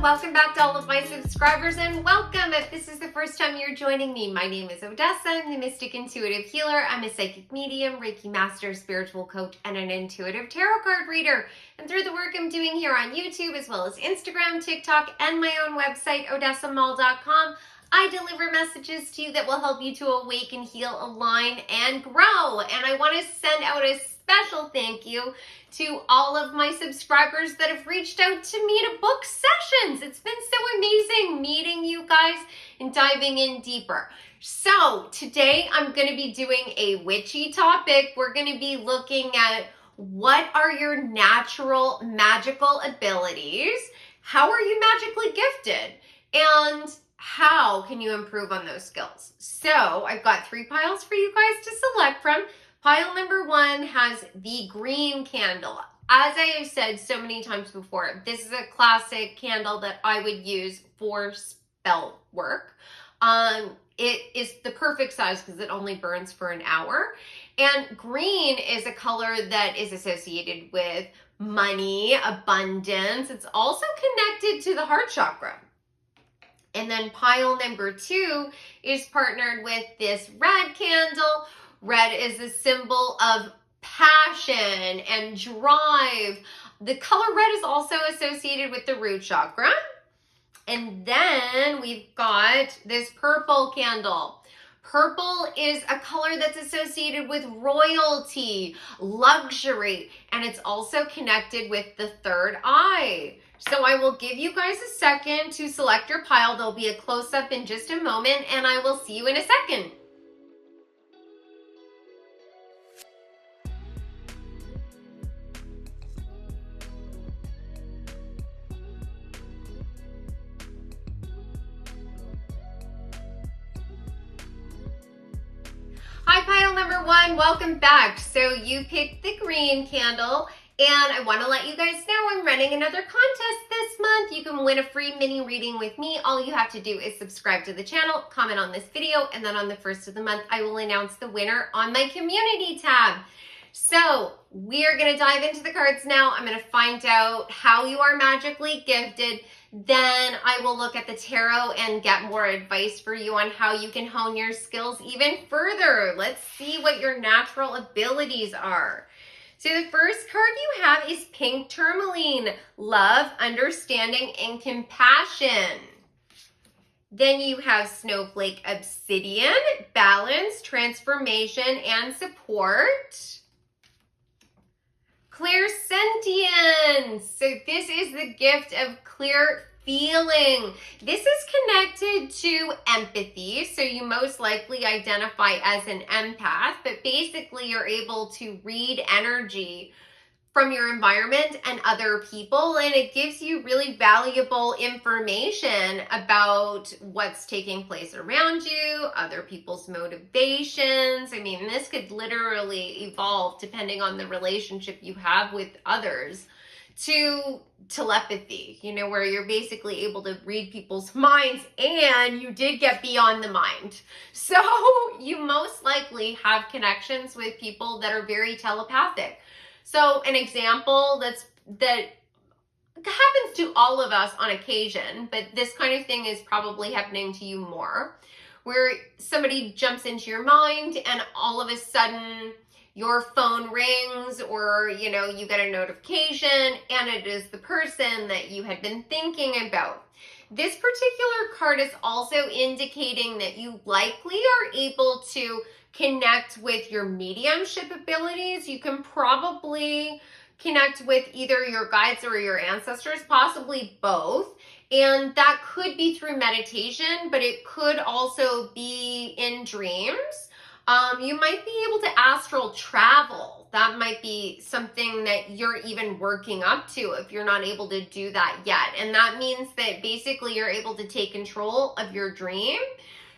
welcome back to all of my subscribers, and welcome if this is the first time you're joining me. My name is Odessa. I'm the Mystic Intuitive Healer. I'm a psychic medium, Reiki master, spiritual coach, and an intuitive tarot card reader. And through the work I'm doing here on YouTube, as well as Instagram, TikTok, and my own website, odessamall.com, I deliver messages to you that will help you to awaken, heal, align, and grow. And I want to send out a special thank you to all of my subscribers that have reached out to me to book sessions. It's been so amazing meeting you guys and diving in deeper. So today I'm going to be doing a witchy topic. We're going to be looking at what are your natural magical abilities? How are you magically gifted? And how can you improve on those skills? So I've got 3 piles for you guys to select from. Pile number 1 has the green candle. As I have said so many times before, this is a classic candle that I would use for spell work. It is the perfect size because it only burns for an hour. And green is a color that is associated with money, abundance. It's also connected to the heart chakra. And then pile number 2 is partnered with this red candle. Red is a symbol of passion and drive. The color red is also associated with the root chakra. And then we've got this purple candle. Purple is a color that's associated with royalty, luxury, and it's also connected with the third eye. So I will give you guys a second to select your pile. There'll be a close-up in just a moment, and I will see you in a second. Hi, pile number 1, welcome back. So you picked the green candle, and I want to let you guys know I'm running another contest this month. You can win a free mini reading with me. All you have to do is subscribe to the channel, comment on this video, and then on the first of the month, I will announce the winner on my community tab. So we are going to dive into the cards now. I'm going to find out how you are magically gifted. Then I will look at the tarot and get more advice for you on how you can hone your skills even further. Let's see what your natural abilities are. So the first card you have is Pink Tourmaline, love, understanding, and compassion. Then you have Snowflake Obsidian, balance, transformation, and support. Clairsentience. So this is the gift of clear feeling. This is connected to empathy. So you most likely identify as an empath, but basically you're able to read energy from your environment and other people, and it gives you really valuable information about what's taking place around you, other people's motivations. I mean, this could literally evolve depending on the relationship you have with others to telepathy, you know, where you're basically able to read people's minds, and you did get beyond the mind. So you most likely have connections with people that are very telepathic. So an example that happens to all of us on occasion, but this kind of thing is probably happening to you more, where somebody jumps into your mind and all of a sudden your phone rings, or, you know, you get a notification and it is the person that you had been thinking about. This particular card is also indicating that you likely are able to connect with your mediumship abilities. You can probably connect with either your guides or your ancestors, possibly both. And that could be through meditation, but it could also be in dreams. You might be able to astral travel. That might be something that you're even working up to if you're not able to do that yet. And that means that basically you're able to take control of your dream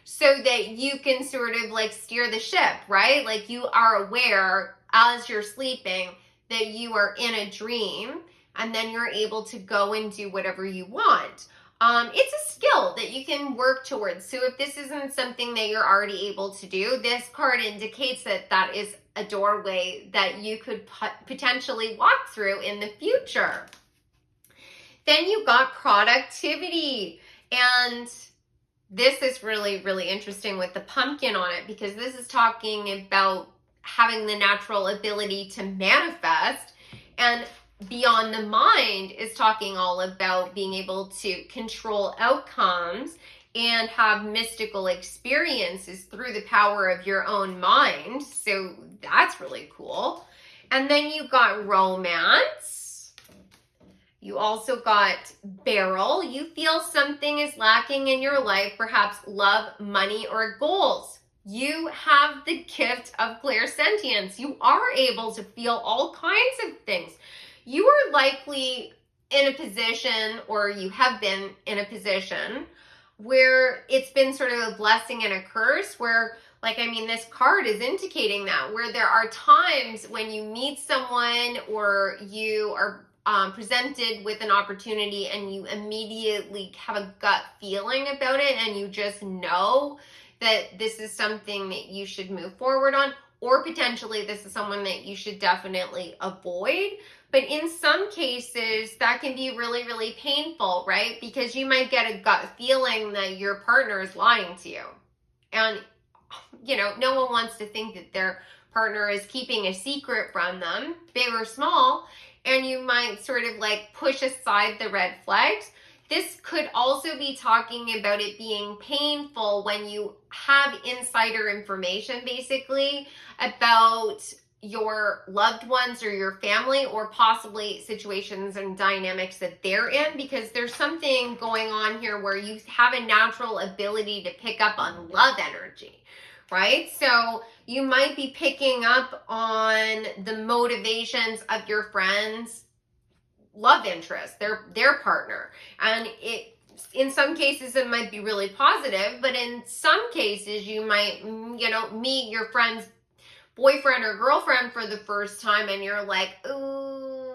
so that you can sort of like steer the ship, right? Like you are aware as you're sleeping that you are in a dream, and then you're able to go and do whatever you want. It's a skill that you can work towards. So if this isn't something that you're already able to do, this card indicates that that is a doorway that you could potentially walk through in the future. Then you got productivity. And this is really, really interesting with the pumpkin on it, because this is talking about having the natural ability to manifest. And beyond the mind is talking all about being able to control outcomes and have mystical experiences through the power of your own mind. So that's really cool. And then you got romance. You also got barrel. You feel something is lacking in your life, perhaps love, money, or goals. You have the gift of clairsentience. You are able to feel all kinds of things. You are likely in a position, or you have been in a position, where it's been sort of a blessing and a curse, where, like, I mean, this card is indicating that, where there are times when you meet someone or you are presented with an opportunity and you immediately have a gut feeling about it, and you just know that this is something that you should move forward on, or potentially this is someone that you should definitely avoid. But in some cases, that can be really, really painful, right? Because you might get a gut feeling that your partner is lying to you. And, you know, no one wants to think that their partner is keeping a secret from them, big or small. And you might sort of like push aside the red flags. This could also be talking about it being painful when you have insider information, basically, about your loved ones or your family, or possibly situations and dynamics that they're in, because there's something going on here where you have a natural ability to pick up on love energy, right? So you might be picking up on the motivations of your friends' love interest, their partner. And in some cases it might be really positive, but in some cases you might, you know, meet your friend's boyfriend or girlfriend for the first time, and you're like, ooh,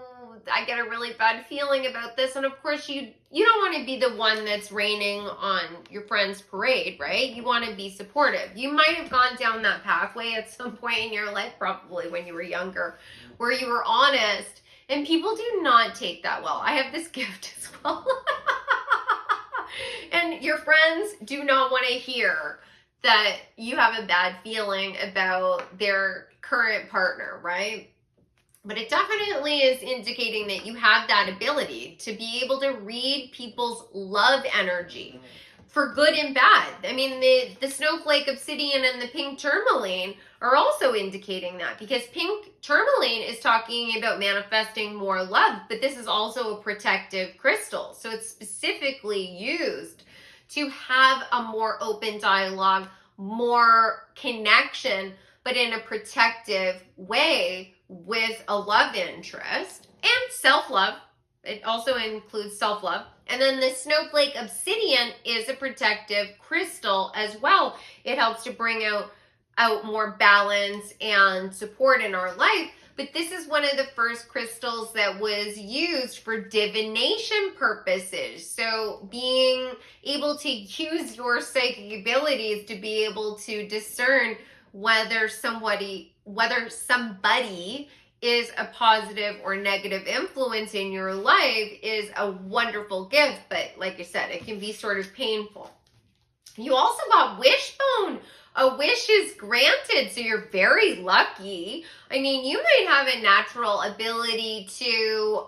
I get a really bad feeling about this. And of course you don't want to be the one that's raining on your friend's parade, right? You want to be supportive. You might have gone down that pathway at some point in your life, probably when you were younger, where you were honest, and people do not take that well. I have this gift as well. And your friends do not want to hear that you have a bad feeling about their current partner, right? But it definitely is indicating that you have that ability to be able to read people's love energy for good and bad. I mean, the snowflake obsidian and the pink tourmaline are also indicating that, because pink tourmaline is talking about manifesting more love, but this is also a protective crystal. So it's specifically used to have a more open dialogue, more connection, but in a protective way with a love interest and self-love. It also includes self-love. And then the snowflake obsidian is a protective crystal as well. It helps to bring out more balance and support in our life. But this is one of the first crystals that was used for divination purposes. So being able to use your psychic abilities to be able to discern whether somebody is a positive or negative influence in your life is a wonderful gift. But like I said, it can be sort of painful. You also got wishbone. A wish is granted, so you're very lucky. I mean, you might have a natural ability to,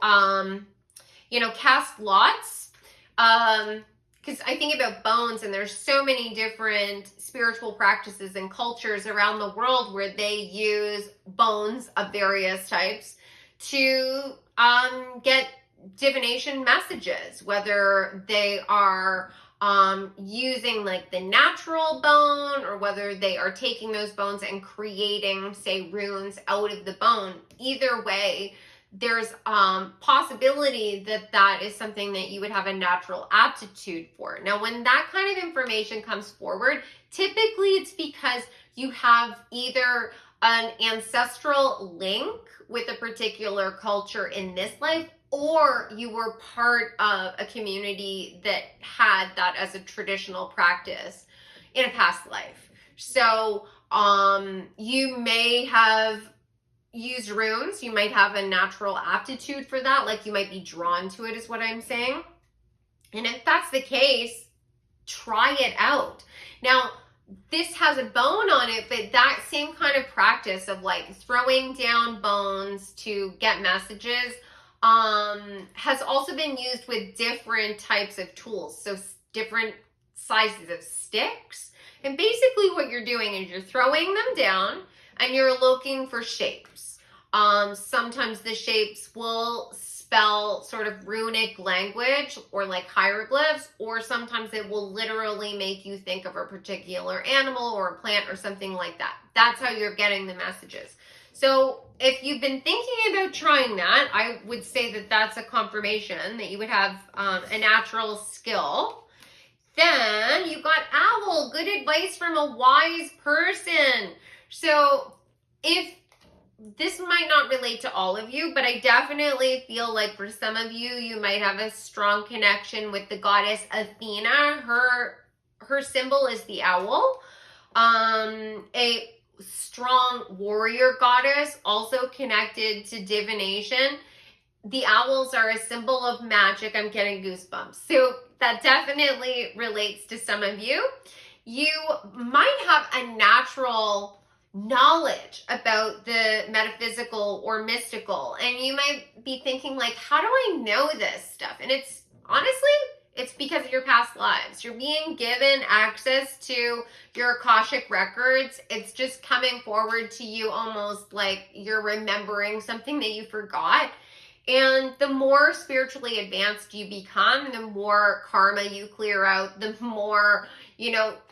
cast lots. Because I think about bones, and there's so many different spiritual practices and cultures around the world where they use bones of various types to get divination messages, whether they are using like the natural bone, or whether they are taking those bones and creating, say, runes out of the bone. Either way, there's possibility that is something that you would have a natural aptitude for. Now, when that kind of information comes forward, typically it's because you have either an ancestral link with a particular culture in this life, or you were part of a community that had that as a traditional practice in a past life. So you may have use runes, you might have a natural aptitude for that, like you might be drawn to it, is what I'm saying. And if that's the case, try it out. Now, this has a bone on it, but that same kind of practice of like throwing down bones to get messages has also been used with different types of tools. So different sizes of sticks. And basically what you're doing is you're throwing them down and you're looking for shapes. Sometimes the shapes will spell sort of runic language or like hieroglyphs, or sometimes it will literally make you think of a particular animal or a plant or something like that. That's how you're getting the messages. So if you've been thinking about trying that, I would say that that's a confirmation that you would have a natural skill. Then you got owl, good advice from a wise person. So if this might not relate to all of you, but I definitely feel like for some of you, you might have a strong connection with the goddess Athena. Her symbol is the owl. A strong warrior goddess, also connected to divination. The owls are a symbol of magic. I'm getting goosebumps. So that definitely relates to some of you. You might have a natural knowledge about the metaphysical or mystical, and you might be thinking like, how do I know this stuff? And it's honestly, it's because of your past lives. You're being given access to your Akashic records. It's just coming forward to you almost like you're remembering something that you forgot. And the more spiritually advanced you become, the more karma you clear out, the more,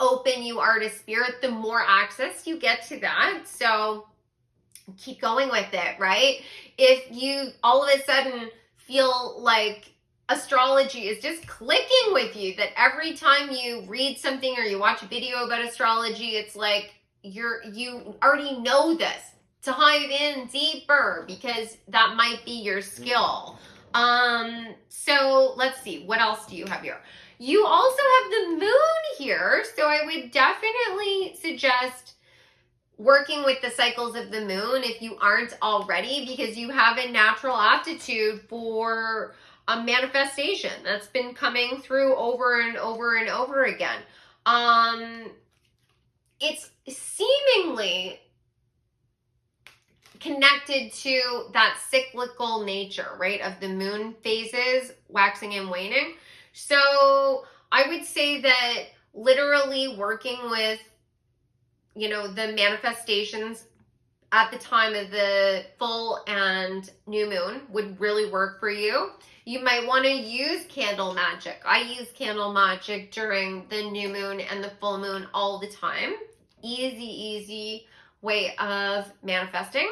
open you are to spirit, the more access you get to that. So keep going with it, right? If you all of a sudden feel like astrology is just clicking with you, that every time you read something or you watch a video about astrology, it's like you already know this, dive in deeper because that might be your skill. So let's see, what else do you have here? You also have the moon here, so I would definitely suggest working with the cycles of the moon if you aren't already, because you have a natural aptitude for a manifestation that's been coming through over and over and over again. It's seemingly connected to that cyclical nature, right, of the moon phases, waxing and waning. So I would say that literally working with, the manifestations at the time of the full and new moon would really work for you. You might want to use candle magic. I use candle magic during the new moon and the full moon all the time. Easy way of manifesting.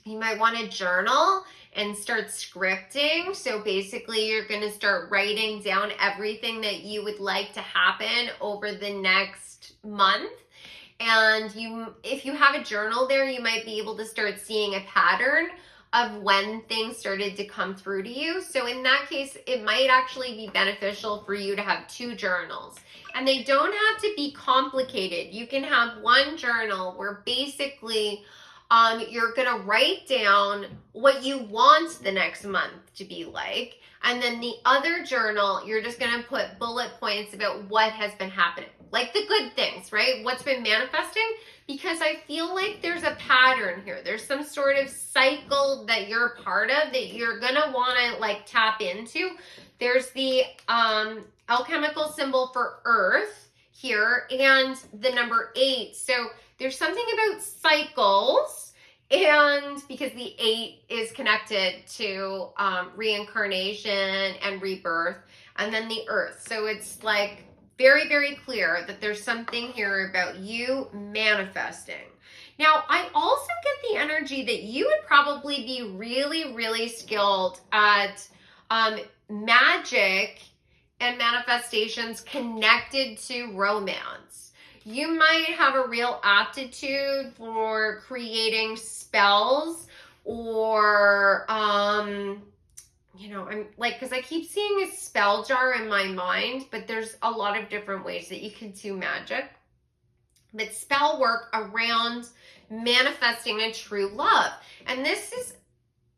You might want to journal and start scripting. So basically you're going to start writing down everything that you would like to happen over the next month. And if you have a journal there, you might be able to start seeing a pattern of when things started to come through to you. So in that case, it might actually be beneficial for you to have 2 journals. And they don't have to be complicated. You can have one journal where basically you're going to write down what you want the next month to be like. And then the other journal, you're just going to put bullet points about what has been happening. Like the good things, right? What's been manifesting? Because I feel like there's a pattern here. There's some sort of cycle that you're part of that you're going to want to like tap into. There's the alchemical symbol for earth here and the number 8. So there's something about cycles, and because the 8 is connected to reincarnation and rebirth, and then the earth. So it's like very clear that there's something here about you manifesting. Now, I also get the energy that you would probably be really skilled at magic and manifestations connected to romance. You might have a real aptitude for creating spells or, I'm like, because I keep seeing a spell jar in my mind, but there's a lot of different ways that you can do magic. but spell work around manifesting a true love. And this is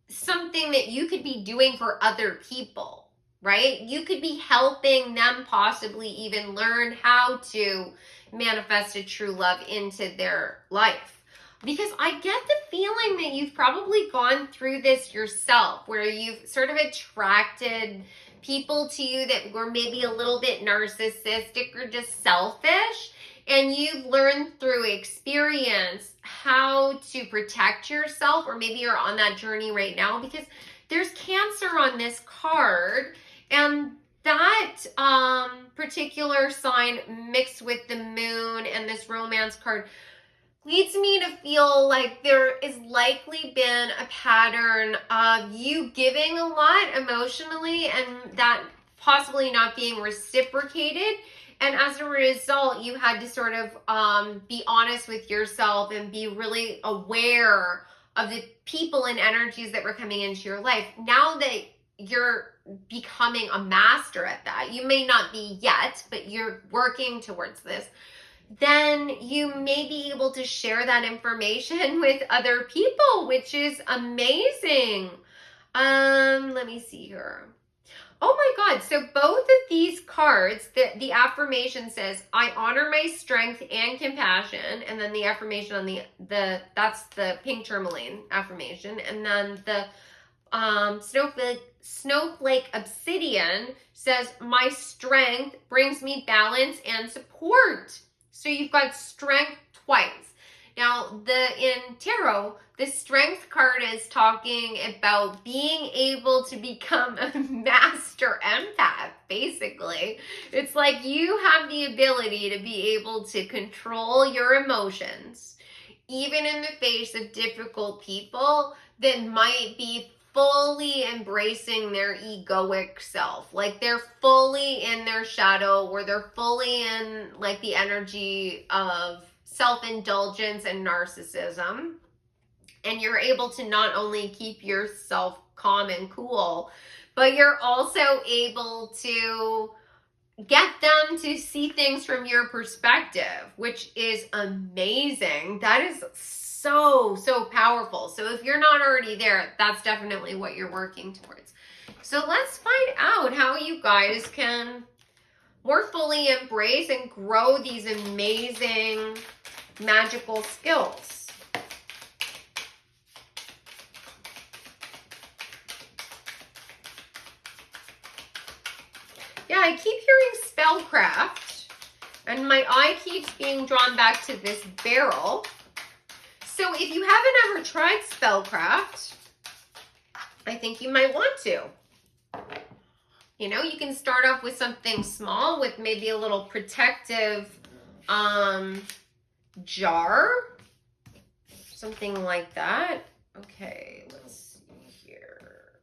something that you could be doing for other people, right? You could be helping them possibly even learn how to manifest a true love into their life. Because I get the feeling that you've probably gone through this yourself, where you've sort of attracted people to you that were maybe a little bit narcissistic or just selfish. And you've learned through experience how to protect yourself, or maybe you're on that journey right now, because there's Cancer on this card, and that particular sign mixed with the moon and this romance card leads me to feel like there is likely been a pattern of you giving a lot emotionally and that possibly not being reciprocated. And as a result, you had to sort of be honest with yourself and be really aware of the people and energies that were coming into your life. Now that you're becoming a master at that, you may not be yet, but you're working towards this, then you may be able to share that information with other people, which is amazing. Let me see here. Oh my God, so both of these cards, the affirmation says, I honor my strength and compassion. And then the affirmation on that's the pink tourmaline affirmation. And then the snowflake obsidian says, my strength brings me balance and support. So you've got strength twice. Now, in tarot, the strength card is talking about being able to become a master empath, basically. It's like you have the ability to be able to control your emotions, even in the face of difficult people that might be fully embracing their egoic self. Like they're fully in their shadow, or they're fully in like the energy of self-indulgence and narcissism. And you're able to not only keep yourself calm and cool, but you're also able to get them to see things from your perspective, which is amazing. That is so powerful. So if you're not already there, that's definitely what you're working towards. So let's find out how you guys can more fully embrace and grow these amazing magical skills. Yeah, I keep hearing spellcraft, and my eye keeps being drawn back to this barrel. So if you haven't ever tried spellcraft, I think you might want to. You know, you can start off with something small with maybe a little protective jar, something like that. Okay, let's see here.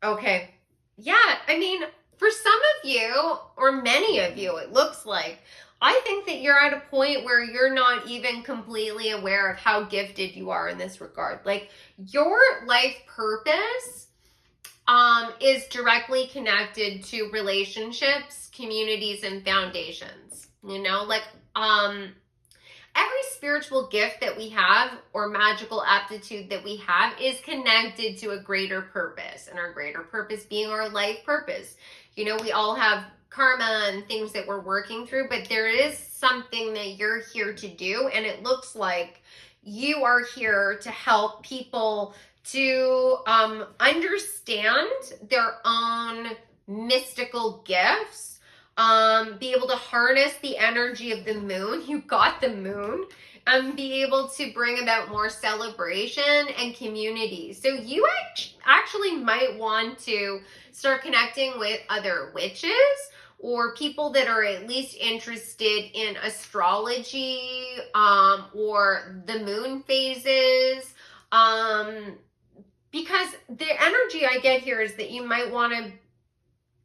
Okay, yeah, I mean, for some of you, or many of you, it looks like, I think that you're at a point where you're not even completely aware of how gifted you are in this regard. Like, your life purpose is directly connected to relationships, communities, and foundations. You know, like, every spiritual gift that we have, or magical aptitude that we have, is connected to a greater purpose, and our greater purpose being our life purpose. You know, we all have karma and things that we're working through, but there is something that you're here to do, and it looks like you are here to help people to understand their own mystical gifts, be able to harness the energy of the moon. You got the moon. And be able to bring about more celebration and community. So you actually might want to start connecting with other witches, or people that are at least interested in astrology, or the moon phases, because the energy I get here is that you might want to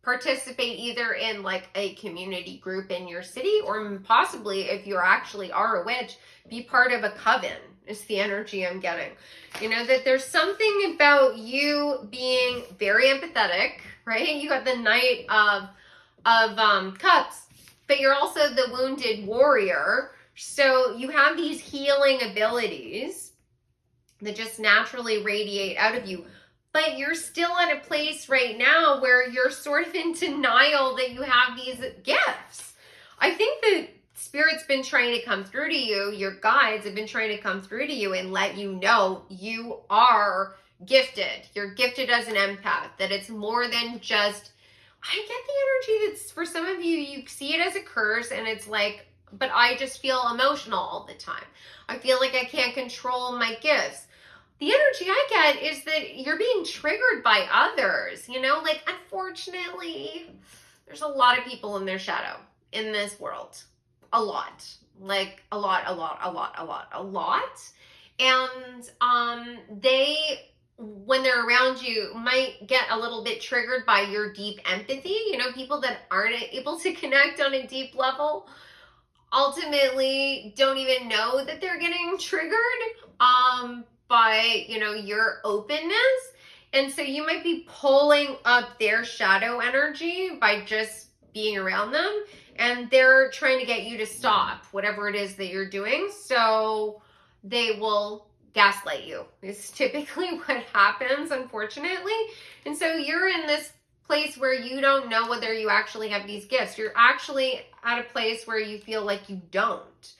participate either in like a community group in your city, or possibly, if you actually are a witch, be part of a coven, is the energy I'm getting. You know, that there's something about you being very empathetic, right? You got the Knight of of Cups, but you're also the wounded warrior. So you have these healing abilities that just naturally radiate out of you. But you're still at a place right now where you're sort of in denial that you have these gifts. I think that Spirit's been trying to come through to you, your guides have been trying to come through to you and let you know you are gifted. You're gifted as an empath, that it's more than just, I get the energy that's, for some of you, you see it as a curse and it's like, but I just feel emotional all the time. I feel like I can't control my gifts. The energy I get is that you're being triggered by others, you know, like unfortunately, there's a lot of people in their shadow in this world. A lot. Like a lot. And they, when they're around you, might get a little bit triggered by your deep empathy. You know, people that aren't able to connect on a deep level ultimately don't even know that they're getting triggered by, you know, your openness. And so you might be pulling up their shadow energy by just being around them, and they're trying to get you to stop whatever it is that you're doing. So they will gaslight you. It's typically what happens, unfortunately. And so you're in this place where you don't know whether you actually have these gifts. You're actually at a place where you feel like you don't.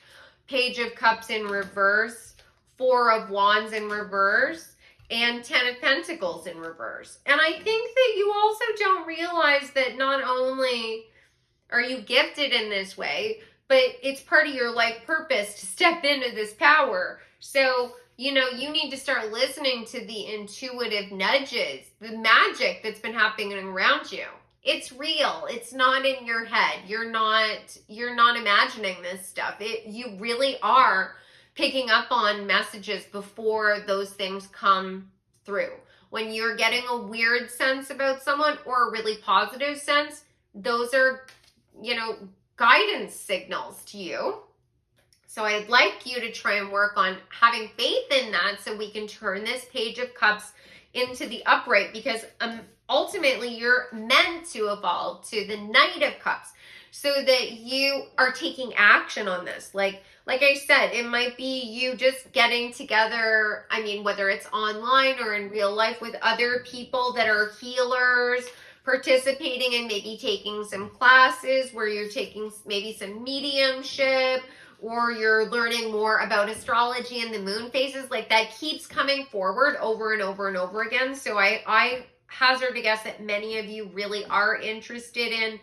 Page of Cups in reverse, Four of Wands in reverse, and Ten of Pentacles in reverse. And I think that you also don't realize that not only are you gifted in this way, but it's part of your life purpose to step into this power. So, you know, you need to start listening to the intuitive nudges, the magic that's been happening around you. It's real. It's not in your head. You're not imagining this stuff. You really are picking up on messages before those things come through. When you're getting a weird sense about someone or a really positive sense, those are, you know, guidance signals to you. So I'd like you to try and work on having faith in that so we can turn this Page of Cups into the upright, because ultimately you're meant to evolve to the Knight of Cups so that you are taking action on this. Like I said, it might be you just getting together, I mean, whether it's online or in real life, with other people that are healers, participating and maybe taking some classes where you're taking maybe some mediumship, or you're learning more about astrology and the moon phases. Like that keeps coming forward over and over and over again. So I hazard to guess that many of you really are interested in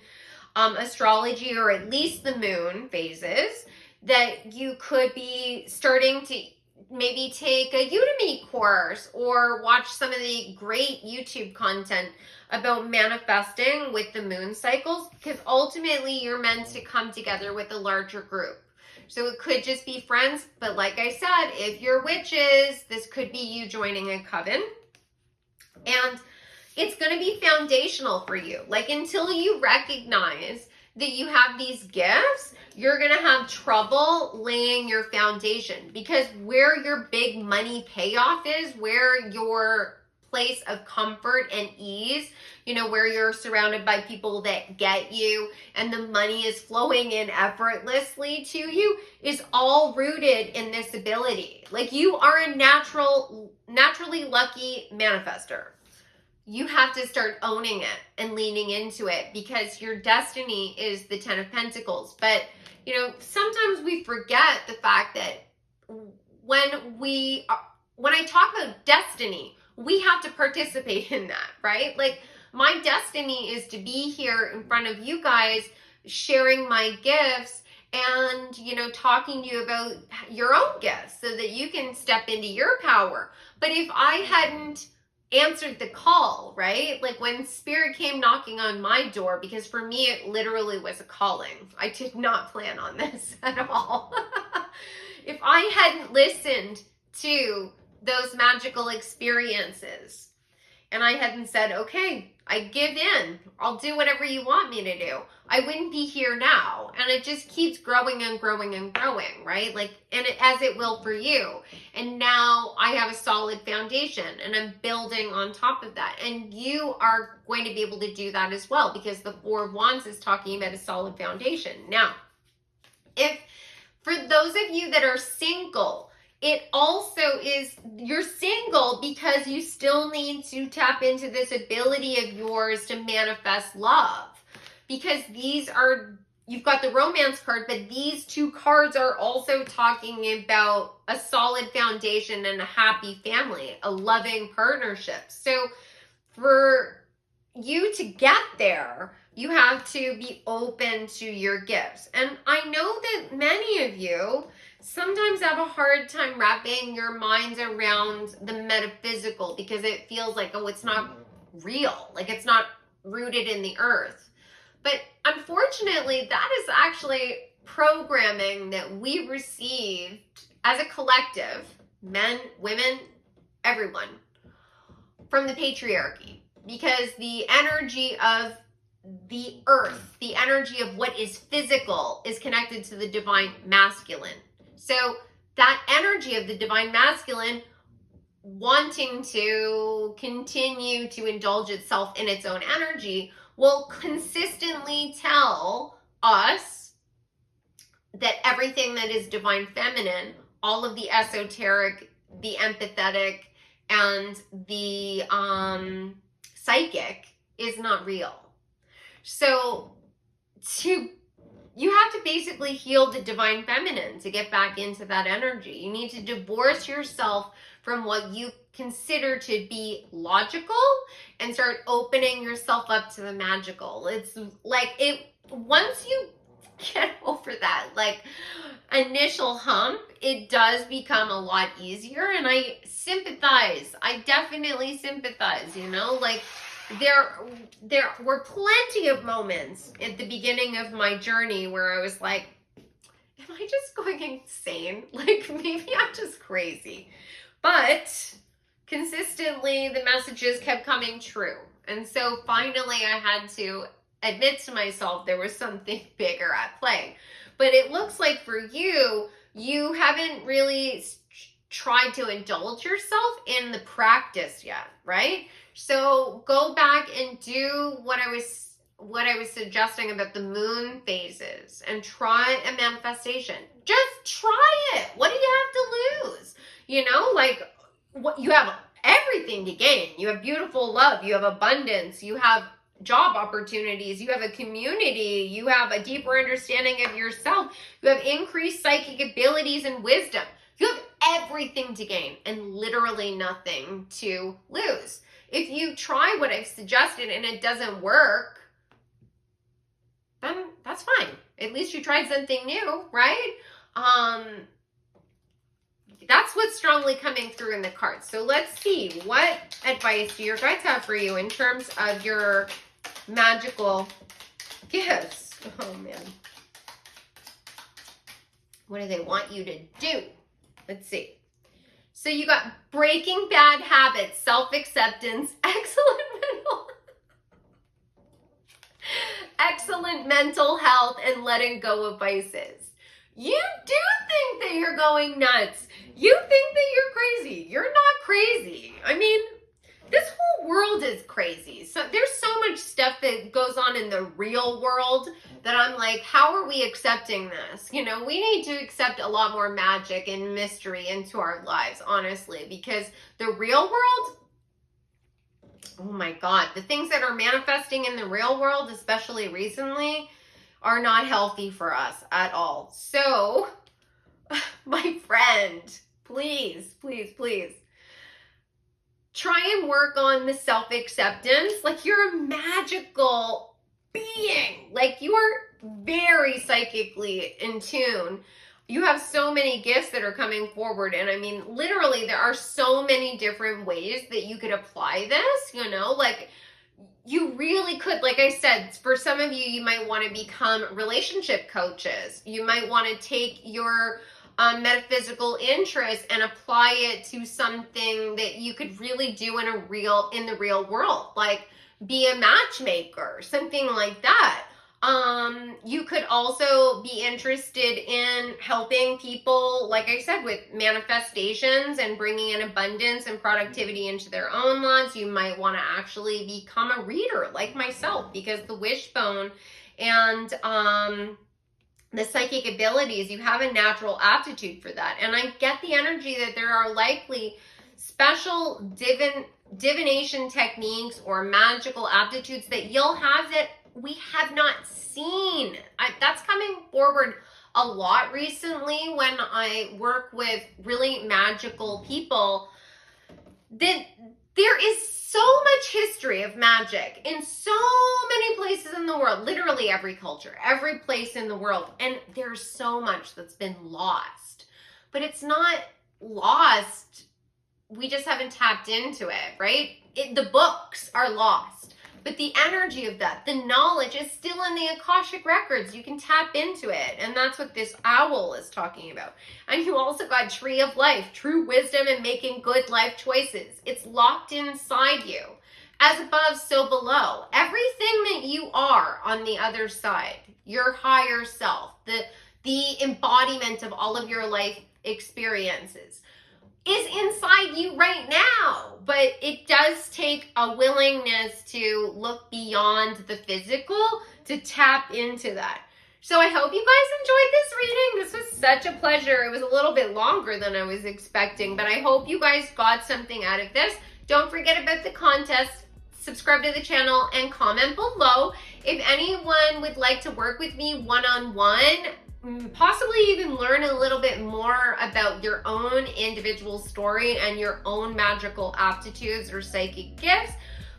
astrology, or at least the moon phases, that you could be starting to maybe take a Udemy course or watch some of the great YouTube content about manifesting with the moon cycles, because ultimately you're meant to come together with a larger group. So it could just be friends, but like I said, if you're witches, this could be you joining a coven. And it's going to be foundational for you. Like until you recognize that you have these gifts, you're going to have trouble laying your foundation, because where your big money payoff is, where your place of comfort and ease, you know, where you're surrounded by people that get you and the money is flowing in effortlessly to you, is all rooted in this ability. Like you are a naturally lucky manifester. You have to start owning it and leaning into it, because your destiny is the Ten of Pentacles. But, you know, sometimes we forget the fact that when I talk about destiny, we have to participate in that, right? Like my destiny is to be here in front of you guys, sharing my gifts and, you know, talking to you about your own gifts so that you can step into your power. But if I hadn't answered the call, right? Like when Spirit came knocking on my door, because for me, it literally was a calling. I did not plan on this at all. If I hadn't listened to those magical experiences and I hadn't said, okay, I give in. I'll do whatever you want me to do. I wouldn't be here now. And it just keeps growing and growing and growing, right? Like, and as it will for you. And now I have a solid foundation and I'm building on top of that. And you are going to be able to do that as well, because the Four of Wands is talking about a solid foundation. Now, if for those of you that are single, it also is, you're single because you still need to tap into this ability of yours to manifest love. Because these are, you've got the romance card, but these two cards are also talking about a solid foundation and a happy family, a loving partnership. So for you to get there, you have to be open to your gifts. And I know that many of you sometimes have a hard time wrapping your minds around the metaphysical, because it feels like, oh, it's not real. Like, it's not rooted in the earth. But unfortunately, that is actually programming that we received as a collective, men, women, everyone, from the patriarchy. Because the energy of the earth, the energy of what is physical, is connected to the divine masculine. So that energy of the divine masculine wanting to continue to indulge itself in its own energy will consistently tell us that everything that is divine feminine, all of the esoteric, the empathetic, and the psychic is not real. So you have to basically heal the divine feminine to get back into that energy. You need to divorce yourself from what you consider to be logical and start opening yourself up to the magical. It's like, once you get over that like initial hump, it does become a lot easier. And I sympathize. I definitely sympathize, you know, like there were plenty of moments at the beginning of my journey where I was like, am I just going insane? Like, maybe I'm just crazy. But consistently, the messages kept coming true. And so finally, I had to admit to myself there was something bigger at play. But it looks like for you, you haven't really tried to indulge yourself in the practice yet, right? So go back and do what I was suggesting about the moon phases and try a manifestation. Just try it. What do you have to lose? You know, like, what you have everything to gain. You have beautiful love, you have abundance, you have job opportunities, you have a community, you have a deeper understanding of yourself, you have increased psychic abilities and wisdom. You have everything to gain and literally nothing to lose. If you try what I've suggested and it doesn't work, then that's fine. At least you tried something new, right? That's what's strongly coming through in the cards. So let's see, what advice do your guides have for you in terms of your magical gifts? Oh man. What do they want you to do? Let's see. So you got breaking bad habits, self-acceptance, excellent mental health, and letting go of vices. You do think that you're going nuts. You think that you're crazy. You're not crazy. I mean, this whole world is crazy. So there's so much stuff that goes on in the real world that I'm like, how are we accepting this? You know, we need to accept a lot more magic and mystery into our lives, honestly, because the real world, oh my God, the things that are manifesting in the real world, especially recently, are not healthy for us at all. So, my friend, please, please, please, try and work on the self-acceptance. Like, you're a magical being. Like, you are very psychically in tune. You have so many gifts that are coming forward. And I mean, literally, there are so many different ways that you could apply this, you know, like, you really could, like I said, for some of you, you might want to become relationship coaches. You might want to take your metaphysical interest and apply it to something that you could really do in the real world. Like, be a matchmaker, something like that. You could also be interested in helping people, like I said, with manifestations and bringing in abundance and productivity into their own lives. You might want to actually become a reader like myself, because the wishbone and the psychic abilities, you have a natural aptitude for that. And I get the energy that there are likely special divination techniques or magical aptitudes that you'll have that we have not seen. That's coming forward a lot recently when I work with really magical people. That there is so much history of magic in so many places in the world, literally every culture, every place in the world, and there's so much that's been lost. But it's not lost, we just haven't tapped into it, right? The books are lost, but the energy of that, the knowledge is still in the Akashic records. You can tap into it, and that's what this owl is talking about. And you also got Tree of Life, true wisdom and making good life choices. It's locked inside you. As above, so below. Everything that you are on the other side, your higher self, the embodiment of all of your life experiences, is inside you right now. But it does take a willingness to look beyond the physical to tap into that. So I hope you guys enjoyed this reading. This was such a pleasure. It was a little bit longer than I was expecting, but I hope you guys got something out of this. Don't forget about the contest. Subscribe to the channel and comment below. If anyone would like to work with me one-on-one, possibly even learn a little bit more about your own individual story and your own magical aptitudes or psychic gifts,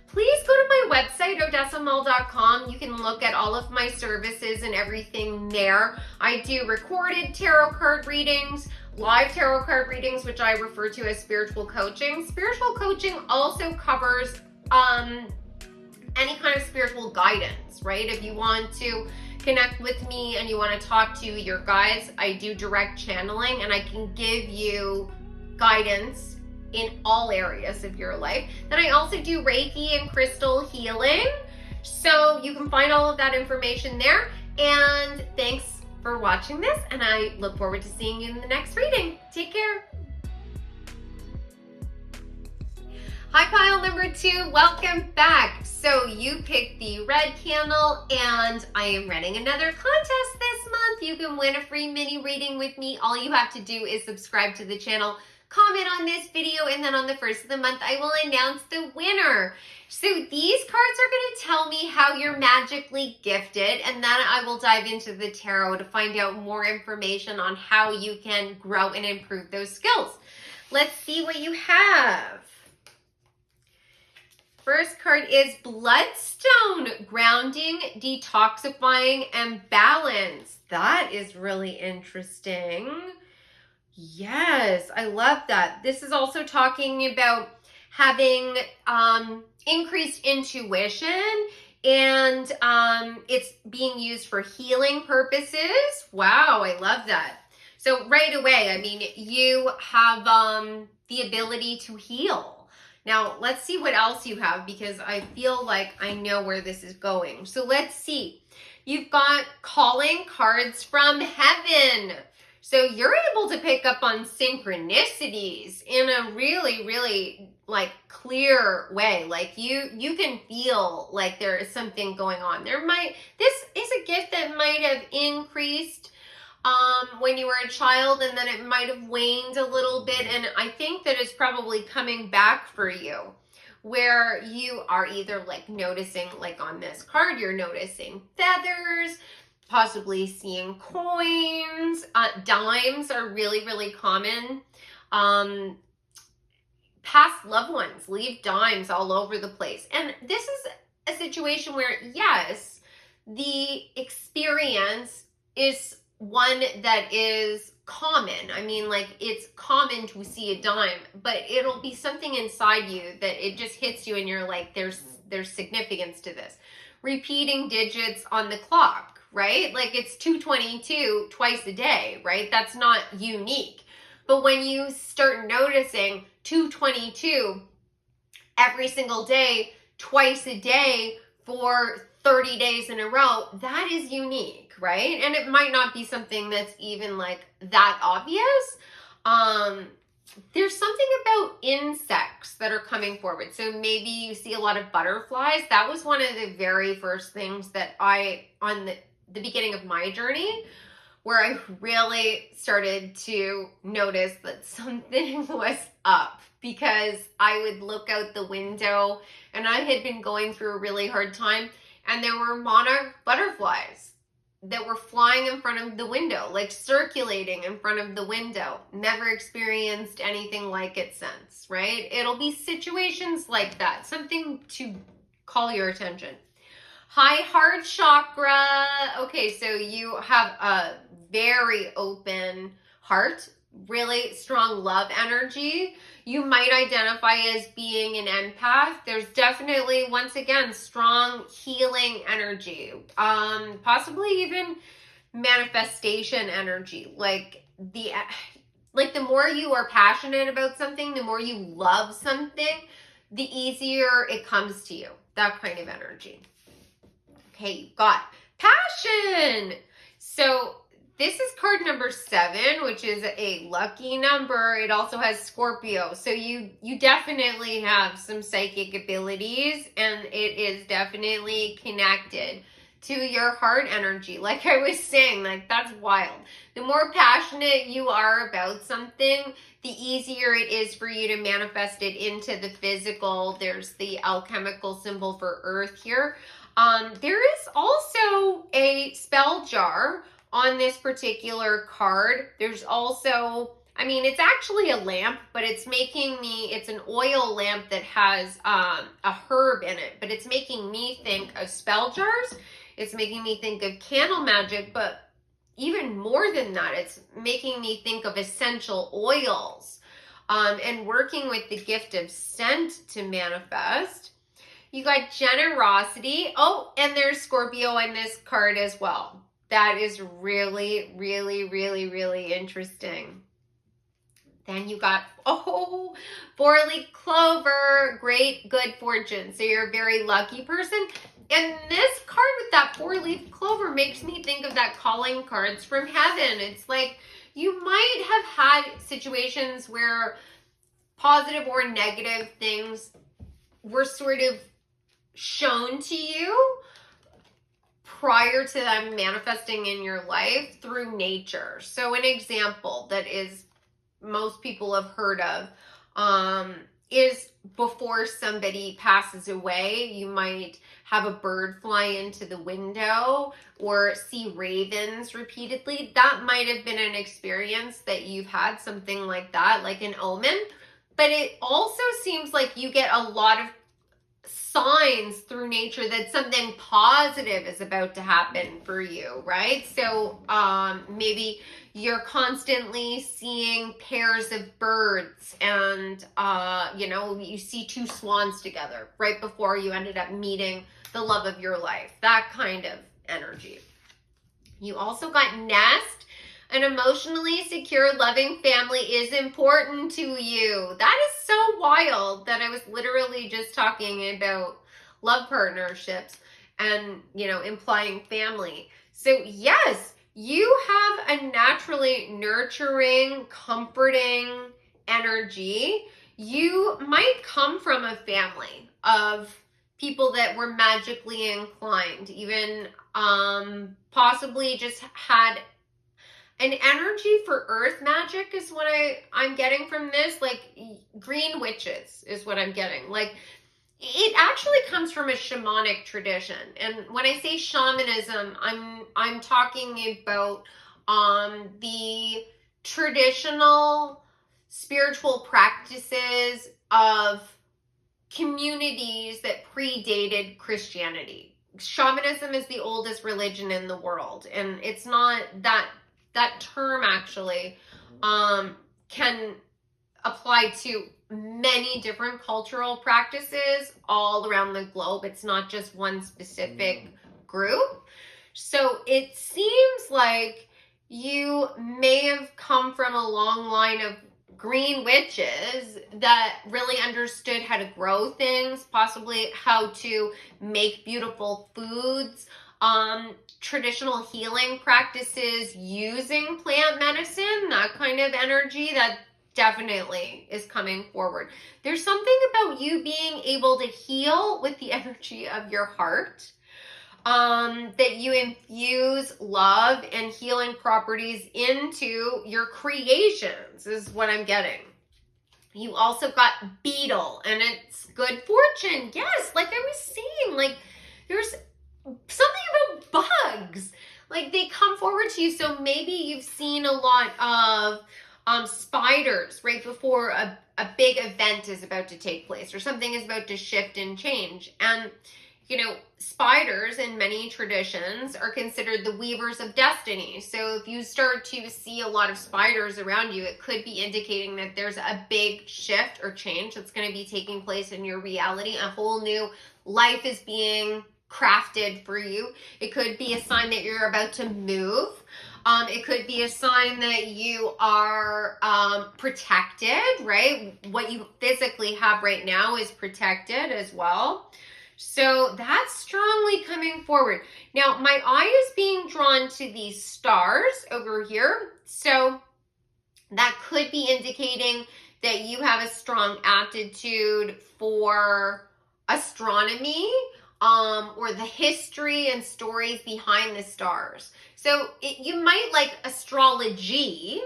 please go to my website, odessamull.com. You can look at all of my services and everything there. I do recorded tarot card readings, live tarot card readings, which I refer to as spiritual coaching. Spiritual coaching also covers any kind of spiritual guidance, right? If you want to connect with me and you want to talk to your guides, I do direct channeling, and I can give you guidance in all areas of your life. Then I also do Reiki and crystal healing. So you can find all of that information there. And thanks for watching this, and I look forward to seeing you in the next reading. Take care. Hi, pile number 2, welcome back. So you picked the red candle, and I am running another contest this month. You can win a free mini reading with me. All you have to do is subscribe to the channel, comment on this video, and then on the first of the month, I will announce the winner. So these cards are going to tell me how you're magically gifted, and then I will dive into the tarot to find out more information on how you can grow and improve those skills. Let's see what you have. First card is Bloodstone, grounding, detoxifying, and balance. That is really interesting. Yes, I love that. This is also talking about having increased intuition, and it's being used for healing purposes. Wow, I love that. So right away, I mean, you have the ability to heal. Now, let's see what else you have, because I feel like I know where this is going. So let's see. You've got calling cards from heaven. So you're able to pick up on synchronicities in a really, really like clear way. Like you can feel like there is something going on. This is a gift that might have increased when you were a child, and then it might have waned a little bit, and I think that it's probably coming back for you, where you are either like noticing, like on this card, you're noticing feathers, possibly seeing coins. Dimes are really, really common. Past loved ones leave dimes all over the place, and this is a situation where, yes, the experience is one that is common. I mean, like, it's common to see a dime, but it'll be something inside you that it just hits you and you're like, there's significance to this. Repeating digits on the clock, right? Like, it's 222 twice a day, right? That's not unique. But when you start noticing 222 every single day, twice a day for 30 days in a row, that is unique, right? And it might not be something that's even like that obvious. There's something about insects that are coming forward. So maybe you see a lot of butterflies. That was one of the very first things that on the beginning of my journey, where I really started to notice that something was up, because I would look out the window and I had been going through a really hard time, and there were monarch butterflies that were flying in front of the window, like circulating in front of the window. Never experienced anything like it since, right? It'll be situations like that, something to call your attention. High heart chakra. Okay, so you have a very open heart, really strong love energy. You might identify as being an empath. There's definitely, once again, strong healing energy, possibly even manifestation energy. Like the more you are passionate about something, the more you love something, the easier it comes to you. That kind of energy. Okay, you've got passion. So this is card number 7, which is a lucky number. It also has Scorpio. So you definitely have some psychic abilities, and it is definitely connected to your heart energy. Like I was saying, like that's wild. The more passionate you are about something, the easier it is for you to manifest it into the physical. There's the alchemical symbol for earth here. There is also a spell jar on this particular card. There's also, I mean, it's actually a lamp, but it's an oil lamp that has a herb in it, but it's making me think of spell jars. It's making me think of candle magic, but even more than that, it's making me think of essential oils, and working with the gift of scent to manifest. You got generosity. Oh, and there's Scorpio in this card as well. That is really, really, really, really interesting. Then you got, 4-leaf clover, great good fortune. So you're a very lucky person. And this card with that 4-leaf clover makes me think of that calling cards from heaven. It's like you might have had situations where positive or negative things were sort of shown to you prior to them manifesting in your life through nature. So an example that is most people have heard of is before somebody passes away, you might have a bird fly into the window or see ravens repeatedly. That might have been an experience that you've had, something like that, like an omen. But it also seems like you get a lot of signs through nature that something positive is about to happen for you, right? So maybe you're constantly seeing pairs of birds, and you see 2 swans together right before you ended up meeting the love of your life. That kind of energy. You also got nest. An emotionally secure, loving family is important to you. That is so wild that I was literally just talking about love partnerships and, implying family. So yes, you have a naturally nurturing, comforting energy. You might come from a family of people that were magically inclined, even possibly just had an energy for earth magic is what I'm getting from this. Like green witches is what I'm getting. Like it actually comes from a shamanic tradition. And when I say shamanism, I'm talking about the traditional spiritual practices of communities that predated Christianity. Shamanism is the oldest religion in the world, and it's not that term actually can apply to many different cultural practices all around the globe. It's not just one specific group. So it seems like you may have come from a long line of green witches that really understood how to grow things, possibly how to make beautiful foods, traditional healing practices using plant medicine, that kind of energy, that definitely is coming forward. There's something about you being able to heal with the energy of your heart, that you infuse love and healing properties into your creations, is what I'm getting. You also got beetle, and it's good fortune. Yes, like I was saying, like there's something about bugs. Like they come forward to you. So maybe you've seen a lot of spiders right before a big event is about to take place, or something is about to shift and change. And you know, spiders in many traditions are considered the weavers of destiny. So if you start to see a lot of spiders around you, it could be indicating that there's a big shift or change that's going to be taking place in your reality. A whole new life is being crafted for you. It could be a sign that you're about to move. It could be a sign that you are protected, right? What you physically have right now is protected as well. So that's strongly coming forward. Now, my eye is being drawn to these stars over here. So that could be indicating that you have a strong aptitude for astronomy, or the history and stories behind the stars. So you might like astrology,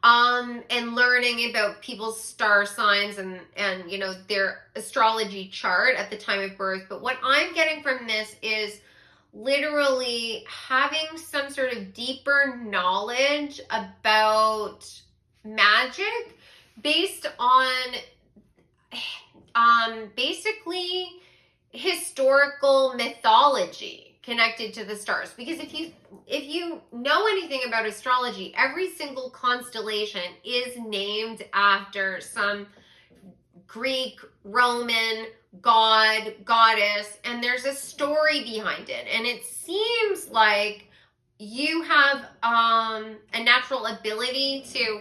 and learning about people's star signs and you know, their astrology chart at the time of birth. But what I'm getting from this is literally having some sort of deeper knowledge about magic based on basically historical mythology connected to the stars. Because if you know anything about astrology, every single constellation is named after some Greek, Roman god, goddess, and there's a story behind it. And it seems like you have a natural ability to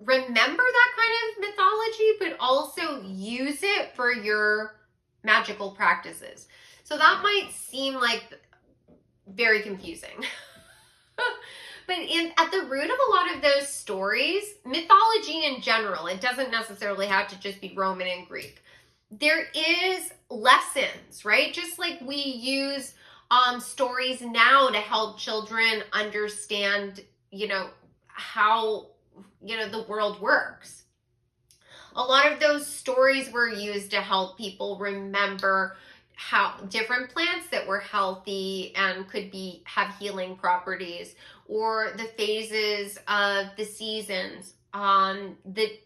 remember that kind of mythology, but also use it for your magical practices. So that might seem like very confusing. But at the root of a lot of those stories, mythology in general, it doesn't necessarily have to just be Roman and Greek. There is lessons, right? Just like we use stories now to help children understand, you know, how, you know, the world works. A lot of those stories were used to help people remember how different plants that were healthy and could have healing properties, or the phases of the seasons, the,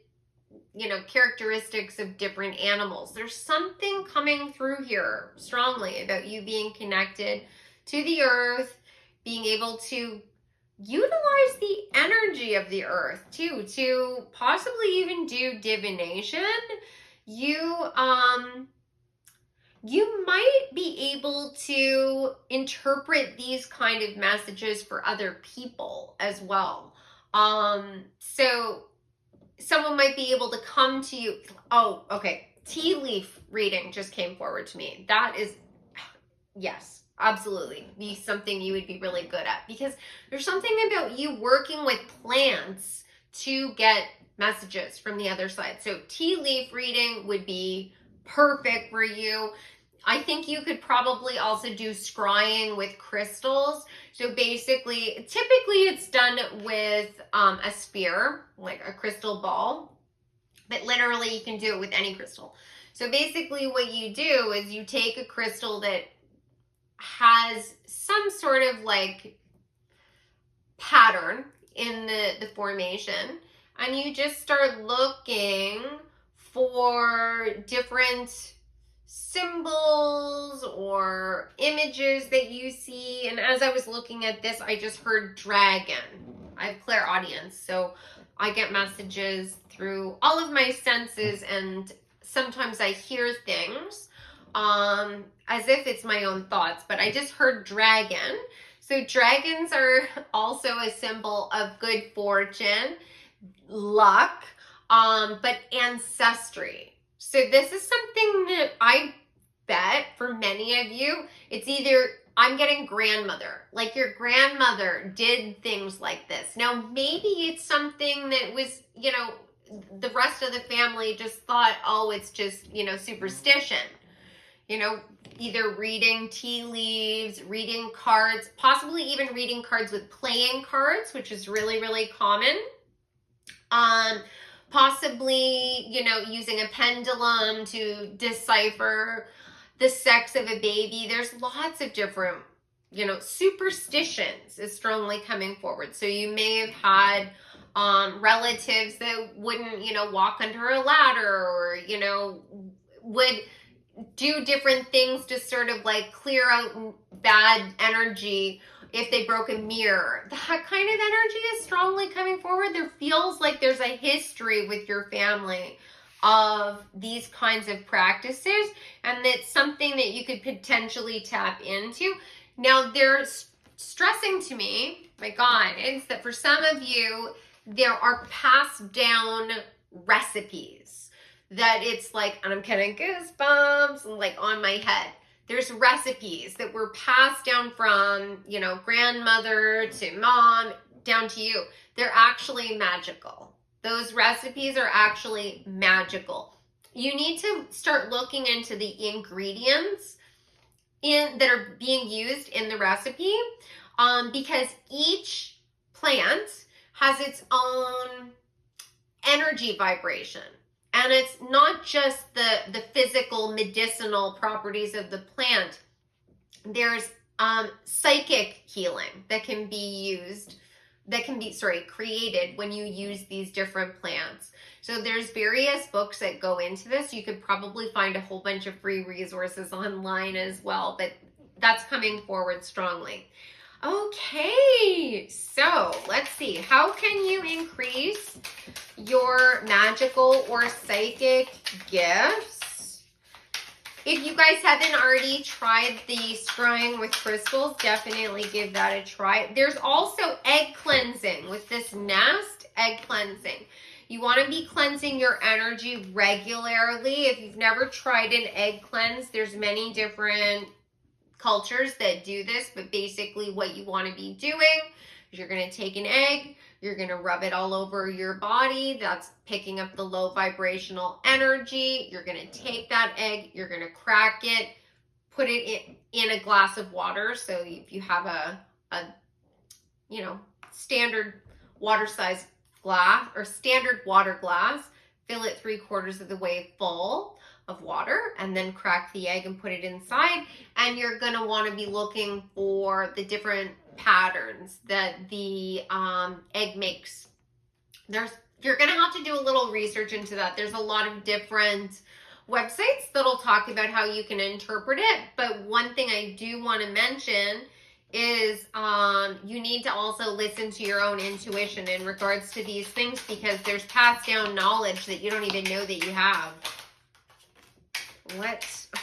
you know, characteristics of different animals. There's something coming through here strongly about you being connected to the earth, being able to utilize the energy of the earth too, to possibly even do divination. You might be able to interpret these kind of messages for other people as well. So someone might be able to come to you. Oh, okay. Tea leaf reading just came forward to me. That is, yes, absolutely, be something you would be really good at, because there's something about you working with plants to get messages from the other side. So tea leaf reading would be perfect for you. I think you could probably also do scrying with crystals. So basically, typically it's done with a sphere, like a crystal ball, but literally you can do it with any crystal. So basically what you do is you take a crystal that has some sort of like pattern in the formation, and you just start looking for different symbols or images that you see. And as I was looking at this, I just heard dragon. I have clairaudience, so I get messages through all of my senses, and sometimes I hear things as if it's my own thoughts, but I just heard dragon. So dragons are also a symbol of good fortune. luck, but ancestry. So this is something that I bet for many of you, it's either I'm getting grandmother, like your grandmother did things like this. Now, maybe it's something that was, the rest of the family just thought, oh, it's just, superstition. Either reading tea leaves, reading cards, possibly even reading cards with playing cards, which is really, really common. Possibly, using a pendulum to decipher the sex of a baby. There's lots of different, superstitions is strongly coming forward. So you may have had relatives that wouldn't, walk under a ladder, or, would do different things to sort of like clear out bad energy if they broke a mirror. That kind of energy is strongly coming forward. There feels like there's a history with your family of these kinds of practices, and it's something that you could potentially tap into. Now, they're stressing to me, my guides, that for some of you, there are passed down recipes that it's like, and I'm getting goosebumps like on my head. There's recipes that were passed down from, grandmother to mom down to you. They're actually magical. Those recipes are actually magical. You need to start looking into the ingredients that are being used in the recipe, because each plant has its own energy vibration. And it's not just the physical medicinal properties of the plant. There's psychic healing that can be created when you use these different plants. So there's various books that go into this. You could probably find a whole bunch of free resources online as well, but that's coming forward strongly. Okay, so let's see. How can you increase your magical or psychic gifts? If you guys haven't already tried the scrying with crystals, definitely give that a try. There's also egg cleansing with this nest, egg cleansing. You want to be cleansing your energy regularly. If you've never tried an egg cleanse, there's many different cultures that do this, but basically what you want to be doing is you're going to take an egg, you're going to rub it all over your body. That's picking up the low vibrational energy. You're going to take that egg, you're going to crack it, put it in a glass of water. So if you have a standard water size glass or standard water glass, fill it 3/4 of the way full of water, and then crack the egg and put it inside. And you're going to want to be looking for the different patterns that the egg makes. You're going to have to do a little research into that. There's a lot of different websites that'll talk about how you can interpret it, but one thing I do want to mention is you need to also listen to your own intuition in regards to these things, because there's passed down knowledge that you don't even know that you have.